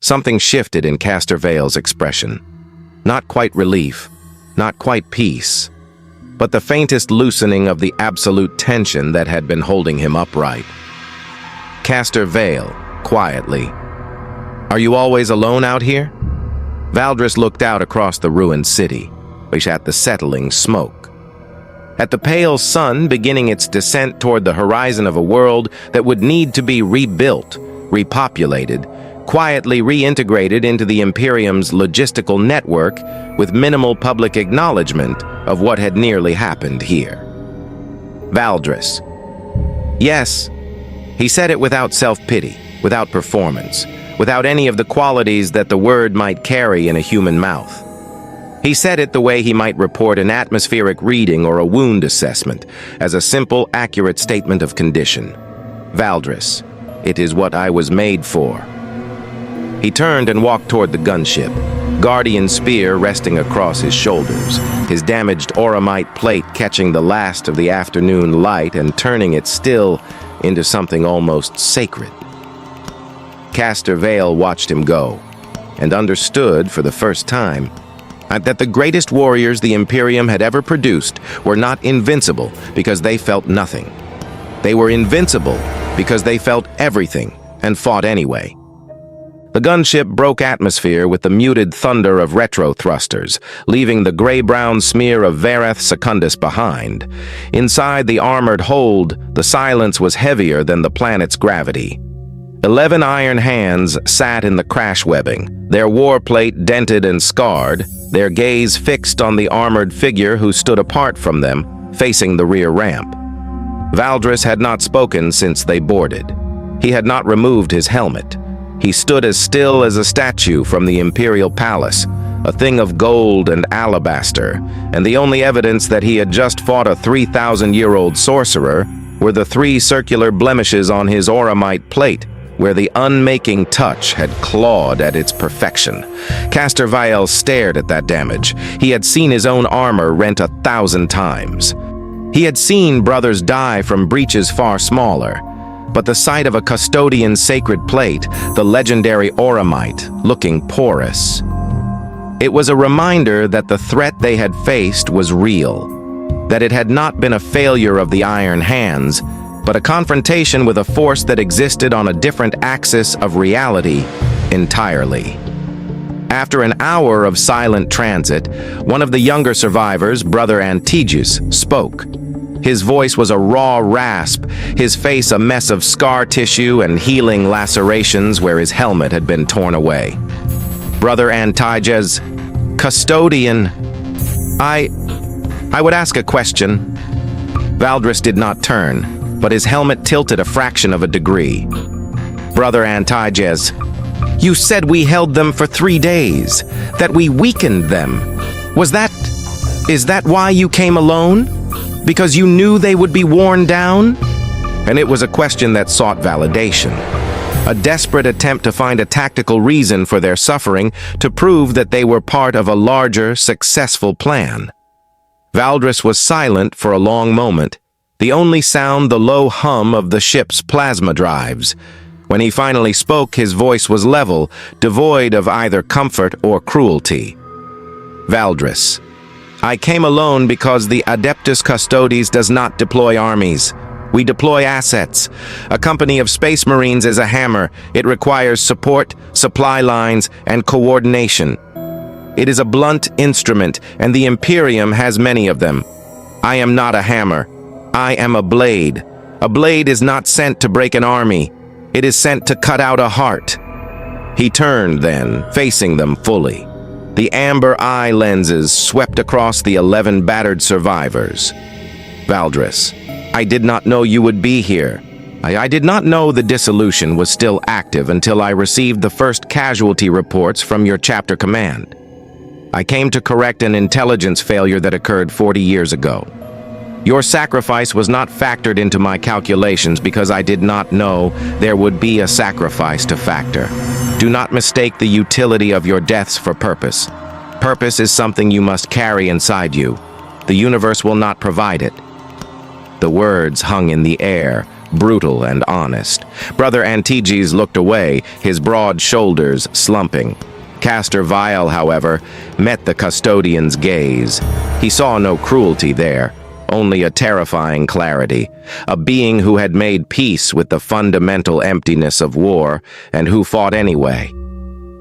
Something shifted in Castervale's expression. Not quite relief, not quite peace, but the faintest loosening of the absolute tension that had been holding him upright. Castervale, quietly. Are you always alone out here? Valdris looked out across the ruined city, which at the settling smoke. At the pale sun beginning its descent toward the horizon of a world that would need to be rebuilt, repopulated, quietly reintegrated into the Imperium's logistical network with minimal public acknowledgement of what had nearly happened here. Valdris. Yes, he said it without self-pity, without performance, without any of the qualities that the word might carry in a human mouth. He said it the way he might report an atmospheric reading or a wound assessment, as a simple, accurate statement of condition. Valdris, it is what I was made for. He turned and walked toward the gunship, guardian spear resting across his shoulders, his damaged auramite plate catching the last of the afternoon light and turning it still into something almost sacred. Castervale watched him go, and understood for the first time that the greatest warriors the Imperium had ever produced were not invincible because they felt nothing. They were invincible because they felt everything and fought anyway. The gunship broke atmosphere with the muted thunder of retro thrusters, leaving the gray-brown smear of Vareth Secundus behind. Inside the armored hold, the silence was heavier than the planet's gravity. 11 iron hands sat in the crash webbing, their warplate dented and scarred, their gaze fixed on the armored figure who stood apart from them, facing the rear ramp. Valdris had not spoken since they boarded. He had not removed his helmet. He stood as still as a statue from the Imperial Palace, a thing of gold and alabaster, and the only evidence that he had just fought a 3,000-year-old sorcerer were the 3 circular blemishes on his auramite plate, where the unmaking touch had clawed at its perfection. Castervale stared at that damage. He had seen his own armor rent 1,000 times. He had seen brothers die from breaches far smaller, but the sight of a custodian's sacred plate, the legendary auramite, looking porous. It was a reminder that the threat they had faced was real, that it had not been a failure of the iron hands, but a confrontation with a force that existed on a different axis of reality entirely. After an hour of silent transit, one of the younger survivors, Brother Antigus, spoke. His voice was a raw rasp, his face a mess of scar tissue and healing lacerations where his helmet had been torn away. Brother Antigus, Custodian, I would ask a question. Valdris did not turn, but his helmet tilted a fraction of a degree. Brother Antigus, you said we held them for 3 days, that we weakened them. Is that why you came alone? Because you knew they would be worn down? And it was a question that sought validation. A desperate attempt to find a tactical reason for their suffering to prove that they were part of a larger, successful plan. Valdris was silent for a long moment, the only sound the low hum of the ship's plasma drives. When he finally spoke, his voice was level, devoid of either comfort or cruelty. Valdris, I came alone because the Adeptus Custodes does not deploy armies. We deploy assets. A company of space marines is a hammer. It requires support, supply lines, and coordination. It is a blunt instrument, and the Imperium has many of them. I am not a hammer. I am a blade. A blade is not sent to break an army. It is sent to cut out a heart. He turned then, facing them fully. The amber eye lenses swept across the 11 battered survivors. Valdris, I did not know you would be here. I did not know the dissolution was still active until I received the first casualty reports from your chapter command. I came to correct an intelligence failure that occurred 40 years ago. Your sacrifice was not factored into my calculations because I did not know there would be a sacrifice to factor. Do not mistake the utility of your deaths for purpose. Purpose is something you must carry inside you. The universe will not provide it. The words hung in the air, brutal and honest. Brother Antiges looked away, his broad shoulders slumping. Caster Vial, however, met the custodian's gaze. He saw no cruelty there, only a terrifying clarity, a being who had made peace with the fundamental emptiness of war and who fought anyway.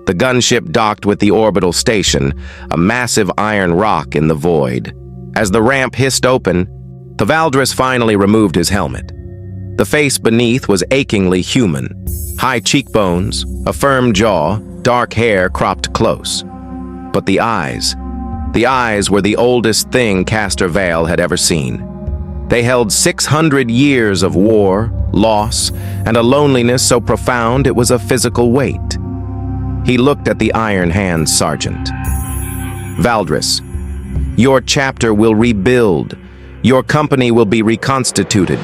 The gunship docked with the orbital station, a massive iron rock in the void. As the ramp hissed open, Valdris finally removed his helmet. The face beneath was achingly human. High cheekbones, a firm jaw, dark hair cropped close. But the eyes were the oldest thing Caster Vale had ever seen. They held 600 years of war, loss, and a loneliness so profound it was a physical weight. He looked at the Iron Hands sergeant. Valdris, your chapter will rebuild. Your company will be reconstituted.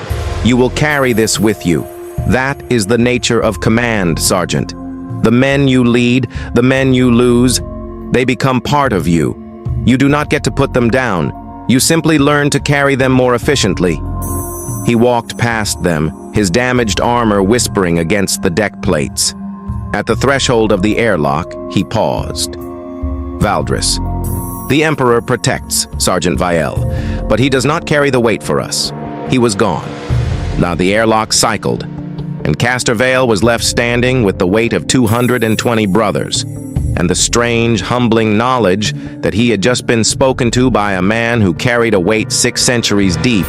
You will carry this with you. That is the nature of command, Sergeant. The men you lead, the men you lose, they become part of you. You do not get to put them down. You simply learn to carry them more efficiently. He walked past them, his damaged armor whispering against the deck plates. At the threshold of the airlock, he paused. Valdris, the Emperor protects Sergeant Vial, but he does not carry the weight for us. He was gone. Now the airlock cycled, and Caster Vale was left standing with the weight of 220 brothers, and the strange, humbling knowledge that he had just been spoken to by a man who carried a weight 6 centuries deep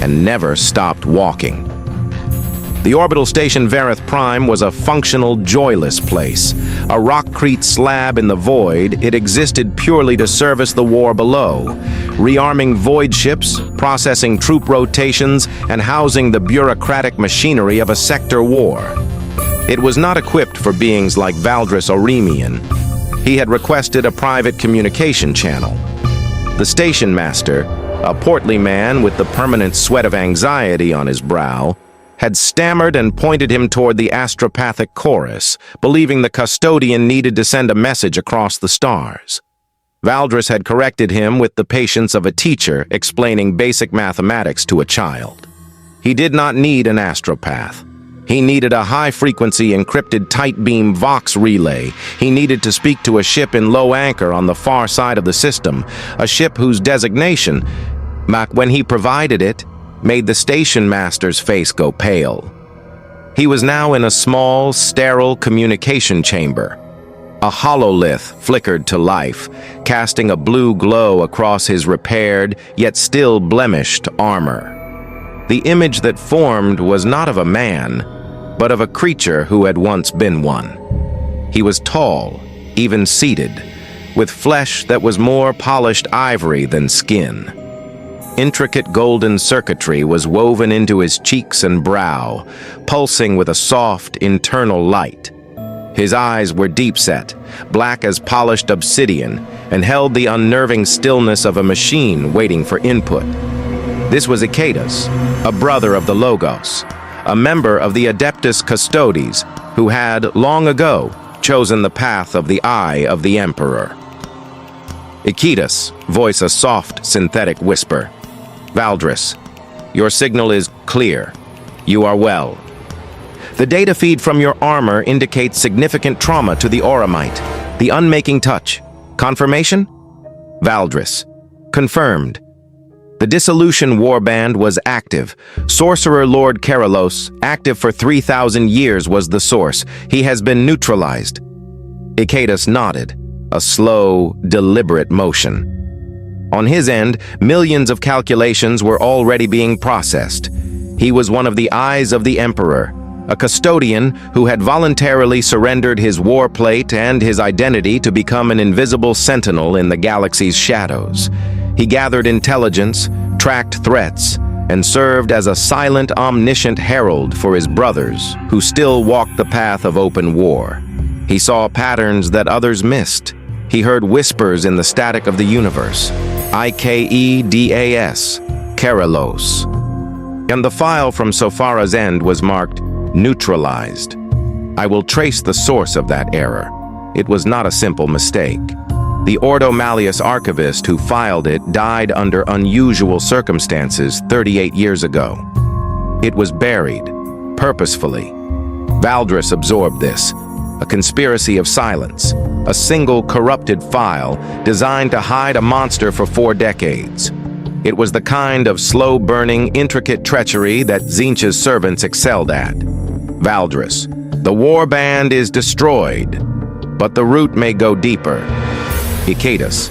and never stopped walking. The orbital station Verith Prime was a functional, joyless place. A rockcrete slab in the void, it existed purely to service the war below, rearming void ships, processing troop rotations, and housing the bureaucratic machinery of a sector war. It was not equipped for beings like Valdris Oremian. He had requested a private communication channel. The station master, a portly man with the permanent sweat of anxiety on his brow, had stammered and pointed him toward the astropathic chorus, believing the custodian needed to send a message across the stars. Valdris had corrected him with the patience of a teacher explaining basic mathematics to a child. He did not need an astropath. He needed a high-frequency encrypted tight-beam Vox relay. He needed to speak to a ship in low anchor on the far side of the system, a ship whose designation, when he provided it, made the station master's face go pale. He was now in a small, sterile communication chamber. A hololith flickered to life, casting a blue glow across his repaired, yet still blemished armor. The image that formed was not of a man, but of a creature who had once been one. He was tall, even seated, with flesh that was more polished ivory than skin. Intricate golden circuitry was woven into his cheeks and brow, pulsing with a soft internal light. His eyes were deep-set, black as polished obsidian, and held the unnerving stillness of a machine waiting for input. This was Exaggerated, a brother of the Logos, a member of the Adeptus Custodes, who had, long ago, chosen the path of the Eye of the Emperor. Exaggerated voiced a soft, synthetic whisper. Valdris, your signal is clear. You are well. The data feed from your armor indicates significant trauma to the Auramite, the unmaking touch. Confirmation? Valdris, confirmed. The Dissolution Warband was active. Sorcerer Lord Keralos, active for 3,000 years, was the source. He has been neutralized. Exaggerated nodded, a slow, deliberate motion. On his end, millions of calculations were already being processed. He was one of the eyes of the Emperor, a custodian who had voluntarily surrendered his war plate and his identity to become an invisible sentinel in the galaxy's shadows. He gathered intelligence, tracked threats, and served as a silent, omniscient herald for his brothers, who still walked the path of open war. He saw patterns that others missed. He heard whispers in the static of the universe. Ikedas, Keralos. And the file from Sofara's end was marked neutralized. I will trace the source of that error. It was not a simple mistake. The Ordo Malleus archivist who filed it died under unusual circumstances 38 years ago. It was buried, purposefully. Valdris absorbed this, a conspiracy of silence, a single corrupted file designed to hide a monster for 4 decades. It was the kind of slow-burning, intricate treachery that Tzeentch's servants excelled at. Valdris, the warband is destroyed, but the root may go deeper. Ikedas,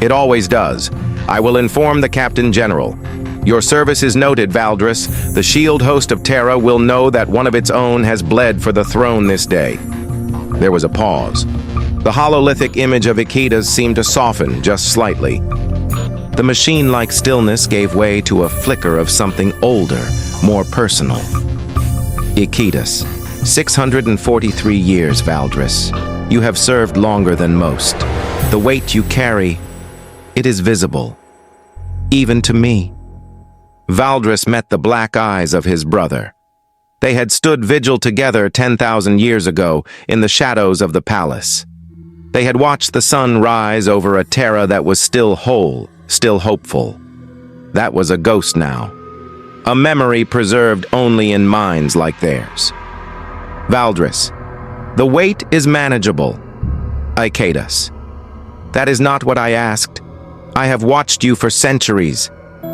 it always does. I will inform the Captain General. Your service is noted, Valdris. The shield host of Terra will know that one of its own has bled for the throne this day. There was a pause. The hololithic image of Ikedas seemed to soften just slightly. The machine-like stillness gave way to a flicker of something older, more personal. Ikedas, 643 years, Valdris. You have served longer than most. The weight you carry, it is visible, even to me. Valdris met the black eyes of his brother. They had stood vigil together 10,000 years ago in the shadows of the palace. They had watched the sun rise over a Terra that was still whole, still hopeful. That was a ghost now, a memory preserved only in minds like theirs. Valdris, the weight is manageable. Ikedas, that is not what I asked. I have watched you for centuries.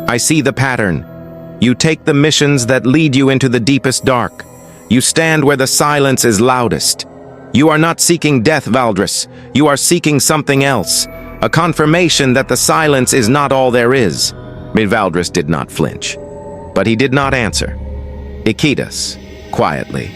I see the pattern. You take the missions that lead you into the deepest dark. You stand where the silence is loudest. You are not seeking death, Valdris. You are seeking something else. A confirmation that the silence is not all there is. Valdris did not flinch. But he did not answer. Ikedas, quietly.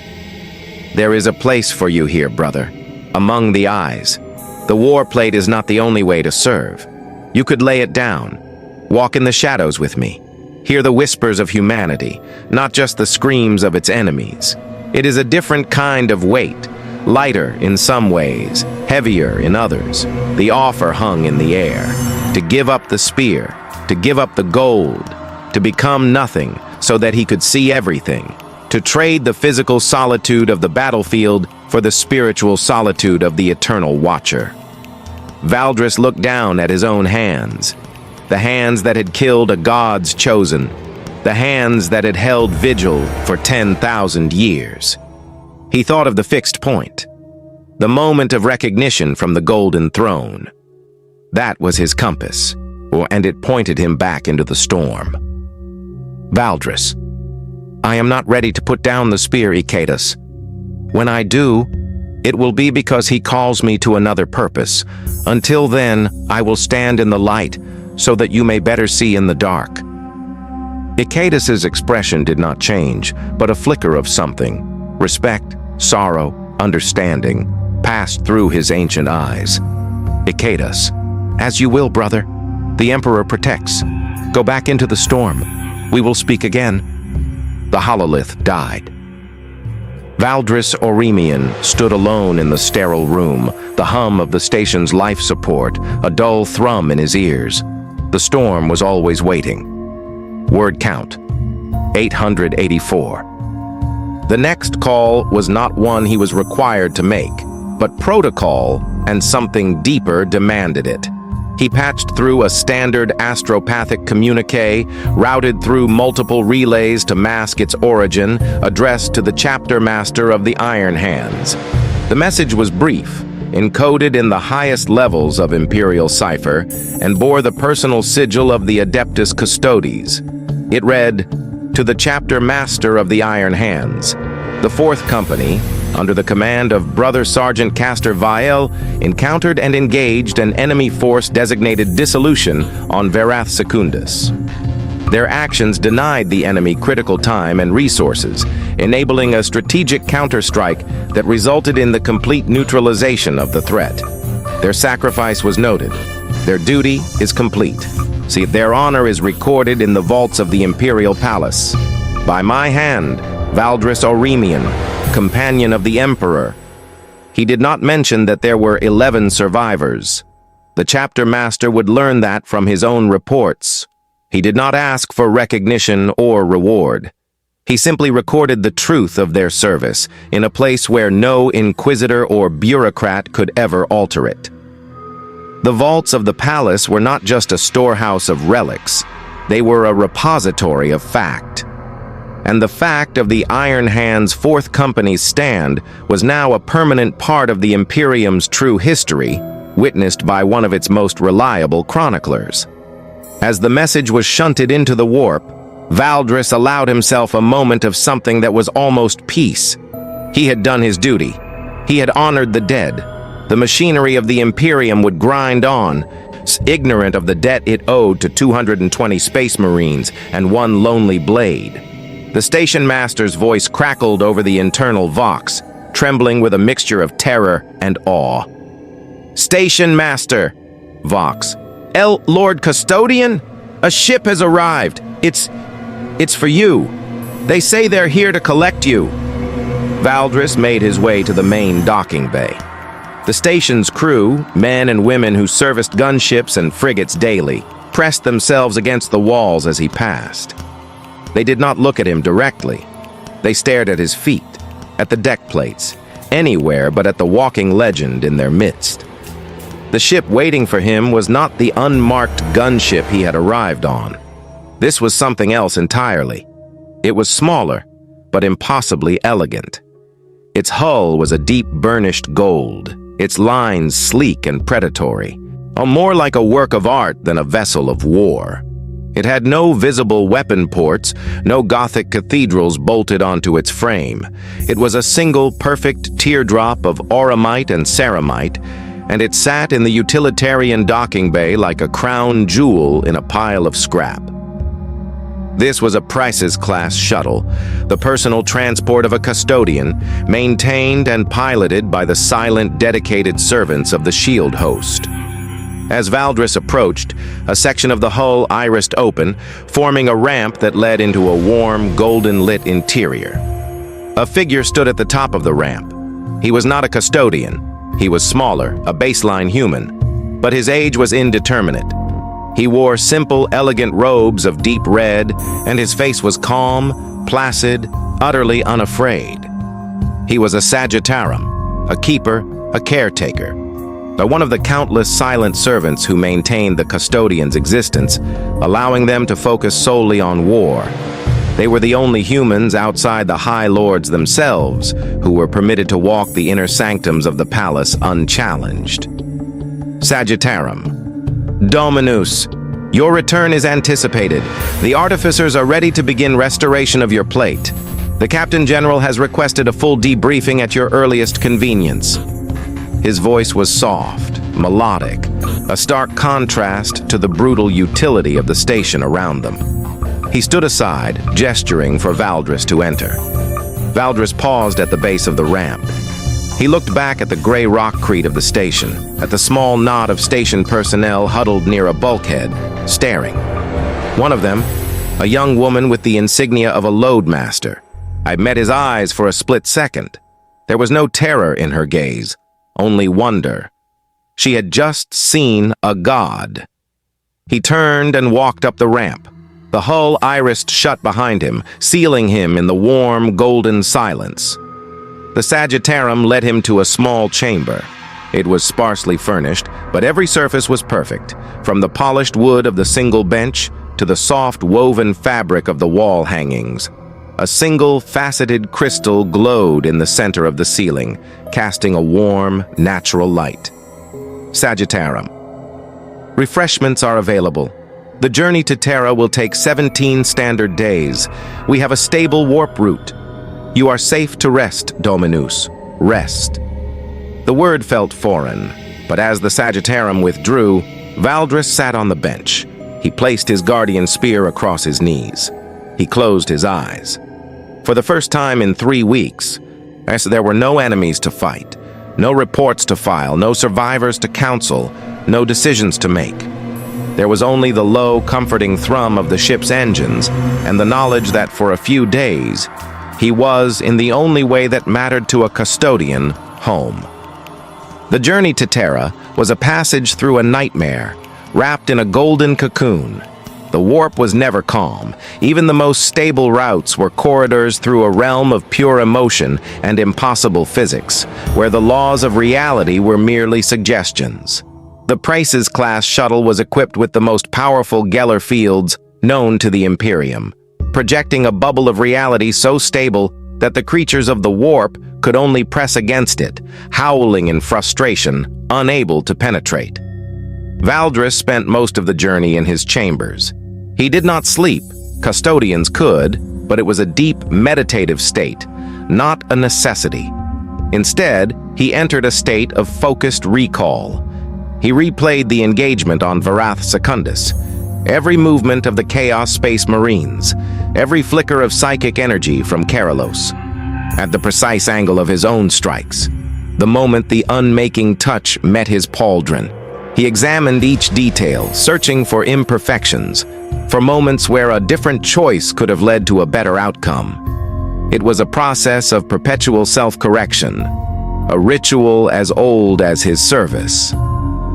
There is a place for you here, brother. Among the eyes. The war plate is not the only way to serve. You could lay it down. Walk in the shadows with me. Hear the whispers of humanity, not just the screams of its enemies. It is a different kind of weight, lighter in some ways, heavier in others. The offer hung in the air, to give up the spear, to give up the gold, to become nothing so that he could see everything, to trade the physical solitude of the battlefield for the spiritual solitude of the eternal watcher. Valdris looked down at his own hands, the hands that had killed a god's chosen, the hands that had held vigil for 10,000 years. He thought of the fixed point, the moment of recognition from the golden throne. That was his compass, and it pointed him back into the storm. Valdris, I am not ready to put down the spear, Ikedas. When I do, it will be because he calls me to another purpose. Until then, I will stand in the light, so that you may better see in the dark. Ikedas' expression did not change, but a flicker of something, respect, sorrow, understanding, passed through his ancient eyes. Ikedas, as you will, brother. The Emperor protects. Go back into the storm. We will speak again. The hololith died. Valdris Oremian stood alone in the sterile room, the hum of the station's life support, a dull thrum in his ears. The storm was always waiting. Word count, 884. The next call was not one he was required to make, but protocol and something deeper demanded it. He patched through a standard astropathic communique, routed through multiple relays to mask its origin, addressed to the chapter master of the Iron Hands. The message was brief, encoded in the highest levels of Imperial cipher, and bore the personal sigil of the Adeptus Custodes. It read, "To the chapter master of the Iron Hands. The 4th Company, under the command of Brother Sergeant Castor Vael, encountered and engaged an enemy force designated Dissolution on Verath Secundus. Their actions denied the enemy critical time and resources, enabling a strategic counterstrike that resulted in the complete neutralization of the threat. Their sacrifice was noted. Their duty is complete. See, their honor is recorded in the vaults of the Imperial Palace. By my hand, Valdris Auremian, companion of the Emperor. He did not mention that there were 11 survivors. The chapter master would learn that from his own reports. He did not ask for recognition or reward. He simply recorded the truth of their service in a place where no inquisitor or bureaucrat could ever alter it. The vaults of the palace were not just a storehouse of relics. They were a repository of fact. And the fact of the Iron Hand's Fourth Company's stand was now a permanent part of the Imperium's true history, witnessed by one of its most reliable chroniclers. As the message was shunted into the warp, Valdris allowed himself a moment of something that was almost peace. He had done his duty. He had honored the dead. The machinery of the Imperium would grind on, ignorant of the debt it owed to 220 Space Marines and one lonely blade. The station master's voice crackled over the internal vox, trembling with a mixture of terror and awe. "Station master!" Vox. "Lord Custodian? A ship has arrived. It's for you. They say they're here to collect you." Valdris made his way to the main docking bay. The station's crew, men and women who serviced gunships and frigates daily, pressed themselves against the walls as he passed. They did not look at him directly. They stared at his feet, at the deck plates, anywhere but at the walking legend in their midst. The ship waiting for him was not the unmarked gunship he had arrived on. This was something else entirely. It was smaller, but impossibly elegant. Its hull was a deep burnished gold, its lines sleek and predatory, more like a work of art than a vessel of war. It had no visible weapon ports, no Gothic cathedrals bolted onto its frame. It was a single perfect teardrop of auramite and ceramite, and it sat in the utilitarian docking bay like a crown jewel in a pile of scrap. This was a Prices-class shuttle, the personal transport of a custodian, maintained and piloted by the silent, dedicated servants of the shield host. As Valdris approached, a section of the hull irised open, forming a ramp that led into a warm, golden-lit interior. A figure stood at the top of the ramp. He was not a custodian. He was smaller, a baseline human, but his age was indeterminate. He wore simple, elegant robes of deep red, and his face was calm, placid, utterly unafraid. He was a Sagittarum, a keeper, a caretaker, one of the countless silent servants who maintained the custodian's existence, allowing them to focus solely on war. They were the only humans outside the High Lords themselves who were permitted to walk the inner sanctums of the palace unchallenged. Sagittarum. Dominus, your return is anticipated. The artificers are ready to begin restoration of your plate. The Captain General has requested a full debriefing at your earliest convenience. His voice was soft, melodic, a stark contrast to the brutal utility of the station around them. He stood aside, gesturing for Valdris to enter. Valdris paused at the base of the ramp. He looked back at the gray rockcrete of the station, at the small knot of station personnel huddled near a bulkhead, staring. One of them, a young woman with the insignia of a loadmaster. I met his eyes for a split second. There was no terror in her gaze, only wonder. She had just seen a god. He turned and walked up the ramp. The hull irised shut behind him, sealing him in the warm, golden silence. The Sagittarum led him to a small chamber. It was sparsely furnished, but every surface was perfect, from the polished wood of the single bench to the soft woven fabric of the wall hangings. A single faceted crystal glowed in the center of the ceiling, casting a warm, natural light. Sagittarum. Refreshments are available. The journey to Terra will take 17 standard days. We have a stable warp route. You are safe to rest, Dominus. Rest. The word felt foreign, but as the Sagittarum withdrew, Valdris sat on the bench. He placed his guardian spear across his knees. He closed his eyes. For the first time in 3 weeks, as there were no enemies to fight, no reports to file, no survivors to counsel, no decisions to make. There was only the low, comforting thrum of the ship's engines and the knowledge that for a few days, he was, in the only way that mattered to a custodian, home. The journey to Terra was a passage through a nightmare, wrapped in a golden cocoon. The warp was never calm. Even the most stable routes were corridors through a realm of pure emotion and impossible physics, where the laws of reality were merely suggestions. The Prices-class shuttle was equipped with the most powerful Geller fields known to the Imperium, projecting a bubble of reality so stable that the creatures of the warp could only press against it, howling in frustration, unable to penetrate. Valdris spent most of the journey in his chambers. He did not sleep. Custodians could, but it was a deep, meditative state, not a necessity. Instead, he entered a state of focused recall. He replayed the engagement on Varath Secundus, every movement of the Chaos Space Marines, every flicker of psychic energy from Keralos, at the precise angle of his own strikes. The moment the unmaking touch met his pauldron, he examined each detail, searching for imperfections, for moments where a different choice could have led to a better outcome. It was a process of perpetual self-correction, a ritual as old as his service.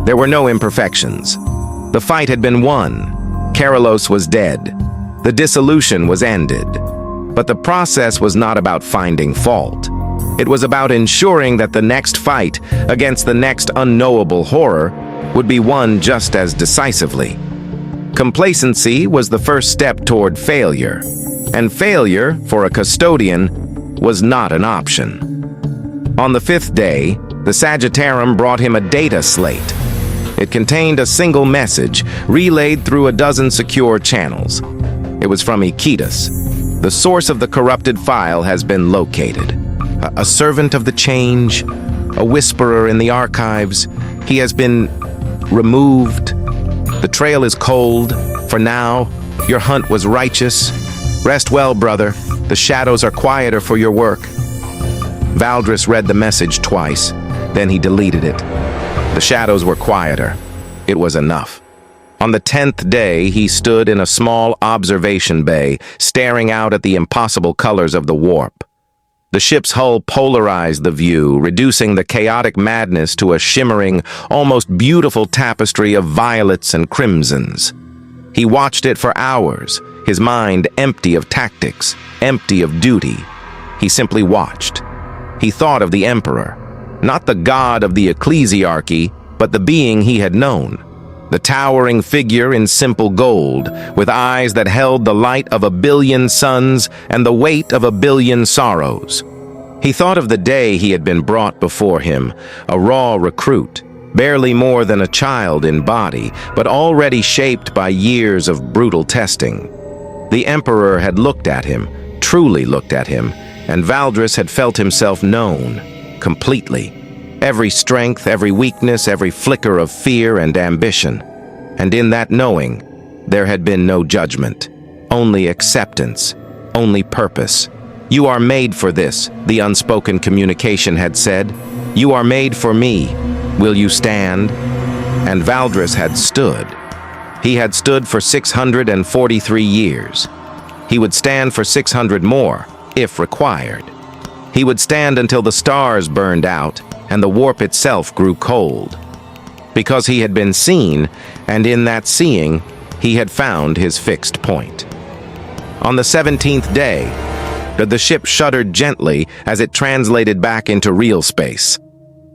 There were no imperfections. The fight had been won. Keralos was dead. The dissolution was ended. But the process was not about finding fault. It was about ensuring that the next fight against the next unknowable horror would be won just as decisively. Complacency was the first step toward failure, and failure, for a custodian, was not an option. On the 5th day, the Sagittarum brought him a data slate. It contained a single message, relayed through a dozen secure channels. It was from Iquitas. The source of the corrupted file has been located. A servant of the change, a whisperer in the archives, he has been removed. The trail is cold. For now, your hunt was righteous. Rest well, brother. The shadows are quieter for your work. Valdris read the message twice, then he deleted it. The shadows were quieter. It was enough. On the 10th day, he stood in a small observation bay, staring out at the impossible colors of the warp. The ship's hull polarized the view, reducing the chaotic madness to a shimmering, almost beautiful tapestry of violets and crimsons. He watched it for hours, his mind empty of tactics, empty of duty. He simply watched. He thought of the Emperor, not the god of the ecclesiarchy, but the being he had known. The towering figure in simple gold, with eyes that held the light of 1 billion suns and the weight of 1 billion sorrows. He thought of the day he had been brought before him, a raw recruit, barely more than a child in body, but already shaped by years of brutal testing. The Emperor had looked at him, truly looked at him, and Valdris had felt himself known, completely. Every strength, every weakness, every flicker of fear and ambition. And in that knowing, there had been no judgment, only acceptance, only purpose. You are made for this, the unspoken communication had said. You are made for me. Will you stand? And Valdris had stood. He had stood for 643 years. He would stand for 600 more, if required. He would stand until the stars burned out and the warp itself grew cold. Because he had been seen, and in that seeing, he had found his fixed point. On the 17th day, the ship shuddered gently as it translated back into real space.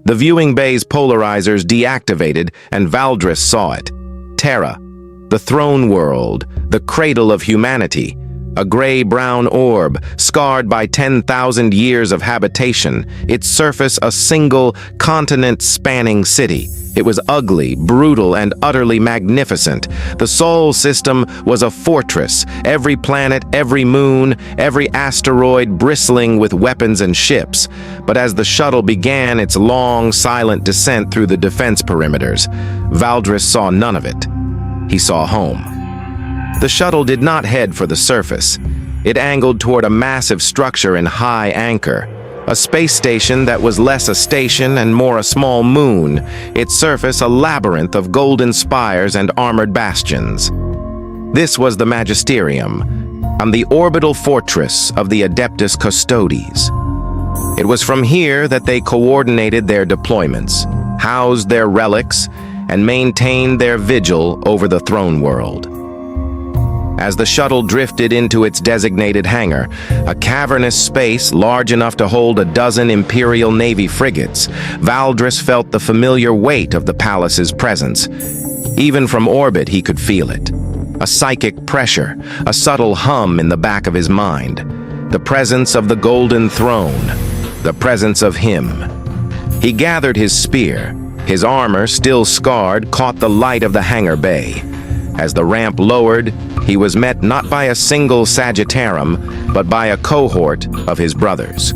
The viewing bay's polarizers deactivated, and Valdris saw it. Terra, the throne world, the cradle of humanity, a gray-brown orb, scarred by 10,000 years of habitation, its surface a single, continent-spanning city. It was ugly, brutal, and utterly magnificent. The Sol system was a fortress, every planet, every moon, every asteroid bristling with weapons and ships. But as the shuttle began its long, silent descent through the defense perimeters, Valdris saw none of it. He saw home. The shuttle did not head for the surface. It angled toward a massive structure in high anchor, a space station that was less a station and more a small moon, its surface a labyrinth of golden spires and armored bastions. This was the Magisterium, and the orbital fortress of the Adeptus Custodes. It was from here that they coordinated their deployments, housed their relics, and maintained their vigil over the throne world. As the shuttle drifted into its designated hangar, a cavernous space large enough to hold a dozen Imperial Navy frigates, Valdris felt the familiar weight of the palace's presence. Even from orbit, he could feel it. A psychic pressure, a subtle hum in the back of his mind. The presence of the Golden Throne, the presence of him. He gathered his spear. His armor, still scarred, caught the light of the hangar bay. As the ramp lowered, he was met not by a single Sagittarum, but by a cohort of his brothers.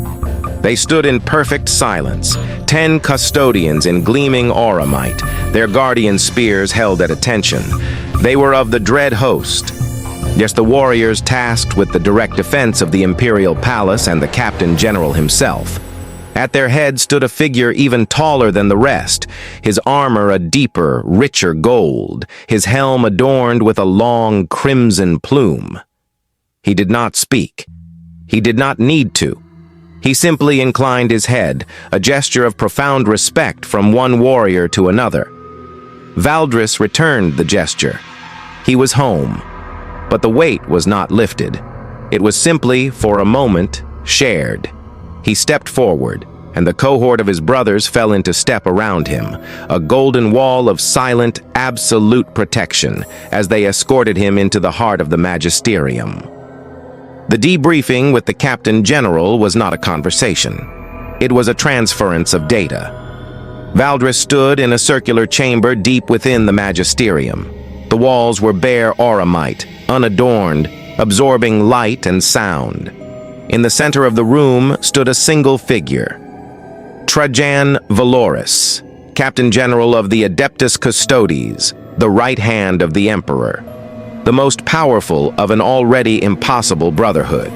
They stood in perfect silence, 10 custodians in gleaming auramite, their guardian spears held at attention. They were of the dread host. Yes, the warriors tasked with the direct defense of the Imperial Palace and the Captain General himself. At their head stood a figure even taller than the rest, his armor a deeper, richer gold, his helm adorned with a long crimson plume. He did not speak. He did not need to. He simply inclined his head, a gesture of profound respect from one warrior to another. Valdris returned the gesture. He was home, but the weight was not lifted. It was simply, for a moment, shared. He stepped forward, and the cohort of his brothers fell into step around him, a golden wall of silent, absolute protection, as they escorted him into the heart of the Magisterium. The debriefing with the Captain General was not a conversation. It was a transference of data. Valdris stood in a circular chamber deep within the Magisterium. The walls were bare auramite, unadorned, absorbing light and sound. In the center of the room stood a single figure, Trajan Valoris, Captain General of the Adeptus Custodes, the right hand of the Emperor, the most powerful of an already impossible brotherhood.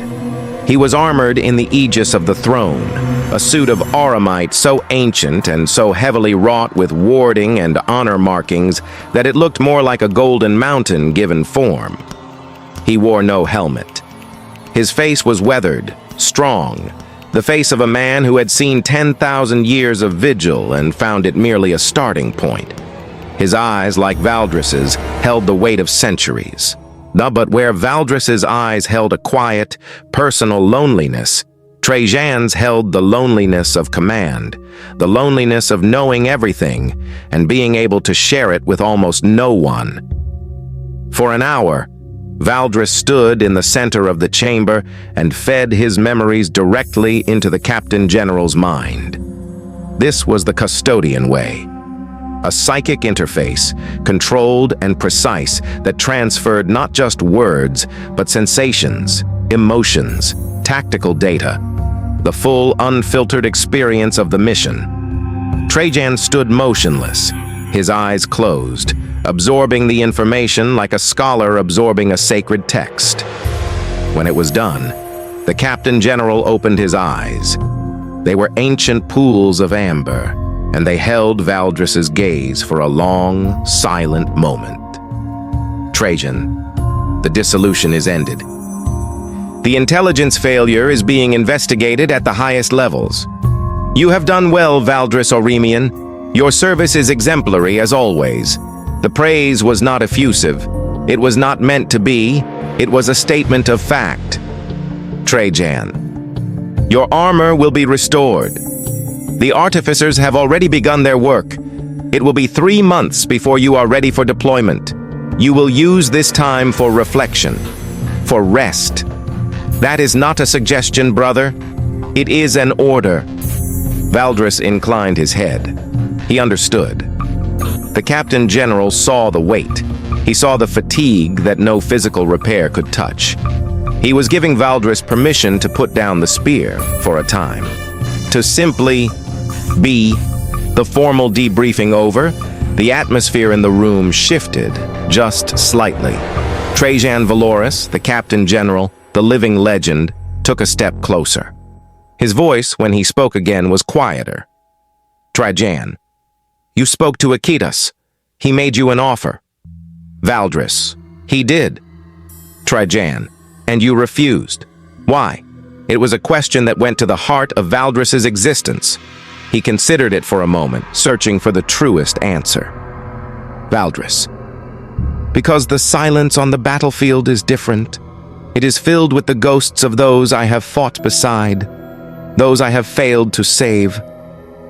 He was armored in the aegis of the throne, a suit of auramite so ancient and so heavily wrought with warding and honor markings that it looked more like a golden mountain given form. He wore no helmet. His face was weathered, strong, the face of a man who had seen 10,000 years of vigil and found it merely a starting point. His eyes, like Valdris's, held the weight of centuries. But where Valdris's eyes held a quiet, personal loneliness, Trajan's held the loneliness of command, the loneliness of knowing everything and being able to share it with almost no one. For an hour, Valdris stood in the center of the chamber and fed his memories directly into the Captain General's mind. This was the custodian way. A psychic interface, controlled and precise, that transferred not just words, but sensations, emotions, tactical data, the full, unfiltered experience of the mission. Trajan stood motionless, his eyes closed, absorbing the information like a scholar absorbing a sacred text. When it was done, the Captain General opened his eyes. They were ancient pools of amber, and they held Valdris's gaze for a long, silent moment. Trajan, the dissolution is ended. The intelligence failure is being investigated at the highest levels. You have done well, Valdris Oremian. Your service is exemplary as always. The praise was not effusive. It was not meant to be. It was a statement of fact. Trajan, your armor will be restored. The artificers have already begun their work. It will be 3 months before you are ready for deployment. You will use this time for reflection, for rest. That is not a suggestion, brother. It is an order. Valdris inclined his head. He understood. The Captain General saw the weight. He saw the fatigue that no physical repair could touch. He was giving Valdris permission to put down the spear for a time. To simply be. The formal debriefing over, the atmosphere in the room shifted just slightly. Trajan Valoris, the Captain General, the living legend, took a step closer. His voice, when he spoke again, was quieter. Trajan, you spoke to Astartes. He made you an offer. Valdris, he did. Trajan, and you refused. Why? It was a question that went to the heart of Valdris's existence. He considered it for a moment, searching for the truest answer. Valdris, because the silence on the battlefield is different. It is filled with the ghosts of those I have fought beside, those I have failed to save.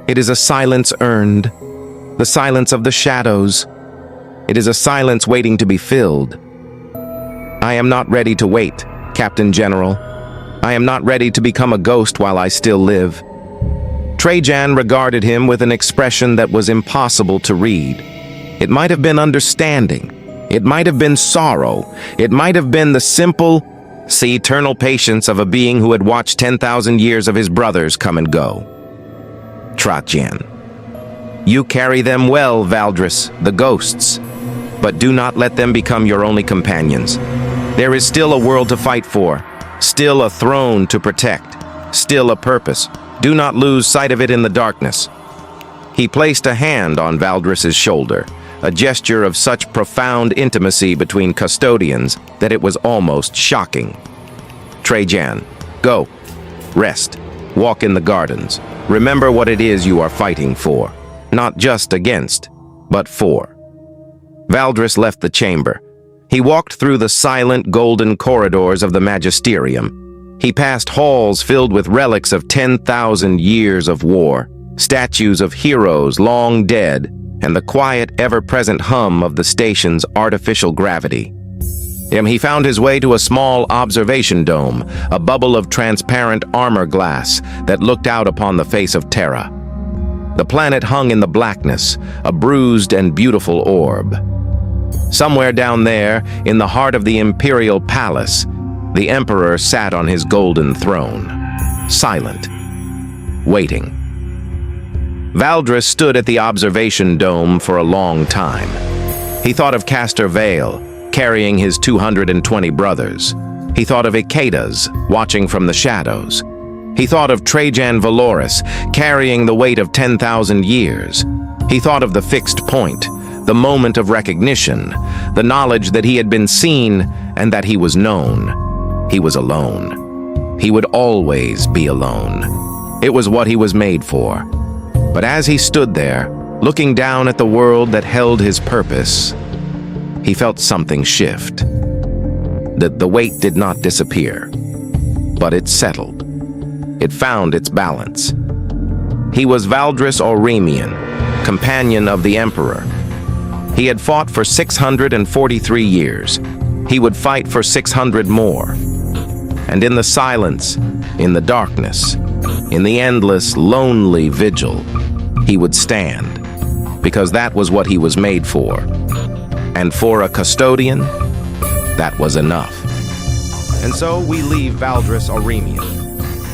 It is a silence earned, the silence of the shadows. It is a silence waiting to be filled. I am not ready to wait, Captain General. I am not ready to become a ghost while I still live. Trajan regarded him with an expression that was impossible to read. It might have been understanding. It might have been sorrow. It might have been the simple, eternal patience of a being who had watched 10,000 years of his brothers come and go. Trajan, you carry them well, Valdris, the ghosts, but do not let them become your only companions. There is still a world to fight for, still a throne to protect, still a purpose. Do not lose sight of it in the darkness. He placed a hand on Valdris's shoulder, a gesture of such profound intimacy between custodians that it was almost shocking. Trajan, go, rest, walk in the gardens. Remember what it is you are fighting for, not just against, but for. Valdris left the chamber. He walked through the silent golden corridors of the magisterium. He passed halls filled with relics of 10,000 years of war, statues of heroes long dead, and the quiet, ever-present hum of the station's artificial gravity. He found his way to a small observation dome, a bubble of transparent armor glass that looked out upon the face of Terra. The planet hung in the blackness, a bruised and beautiful orb. Somewhere down there, in the heart of the Imperial Palace, the Emperor sat on his golden throne, silent, waiting. Valdris stood at the observation dome for a long time. He thought of Castor Vale, carrying his 220 brothers. He thought of Astartes, watching from the shadows. He thought of Trajan Valoris, carrying the weight of 10,000 years. He thought of the fixed point, the moment of recognition, the knowledge that he had been seen and that he was known. He was alone. He would always be alone. It was what he was made for. But as he stood there, looking down at the world that held his purpose, he felt something shift. The weight did not disappear, but it settled. It found its balance. He was Valdris Auremian, companion of the Emperor. He had fought for 643 years. He would fight for 600 more. And in the silence, in the darkness, in the endless, lonely vigil, he would stand, because that was what he was made for. And for a custodian, that was enough. And so we leave Valdris Auremian,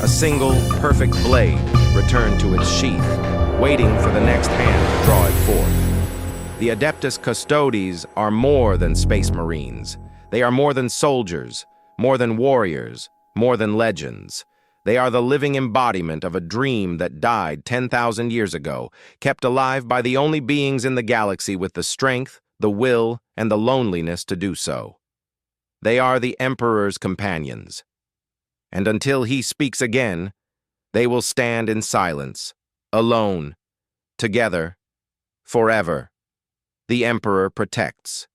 a single, perfect blade returned to its sheath, waiting for the next hand to draw it forth. The Adeptus Custodes are more than space marines. They are more than soldiers, more than warriors, more than legends. They are the living embodiment of a dream that died 10,000 years ago, kept alive by the only beings in the galaxy with the strength, the will, and the loneliness to do so. They are the Emperor's companions. And until he speaks again, they will stand in silence, alone, together, forever. The Emperor protects.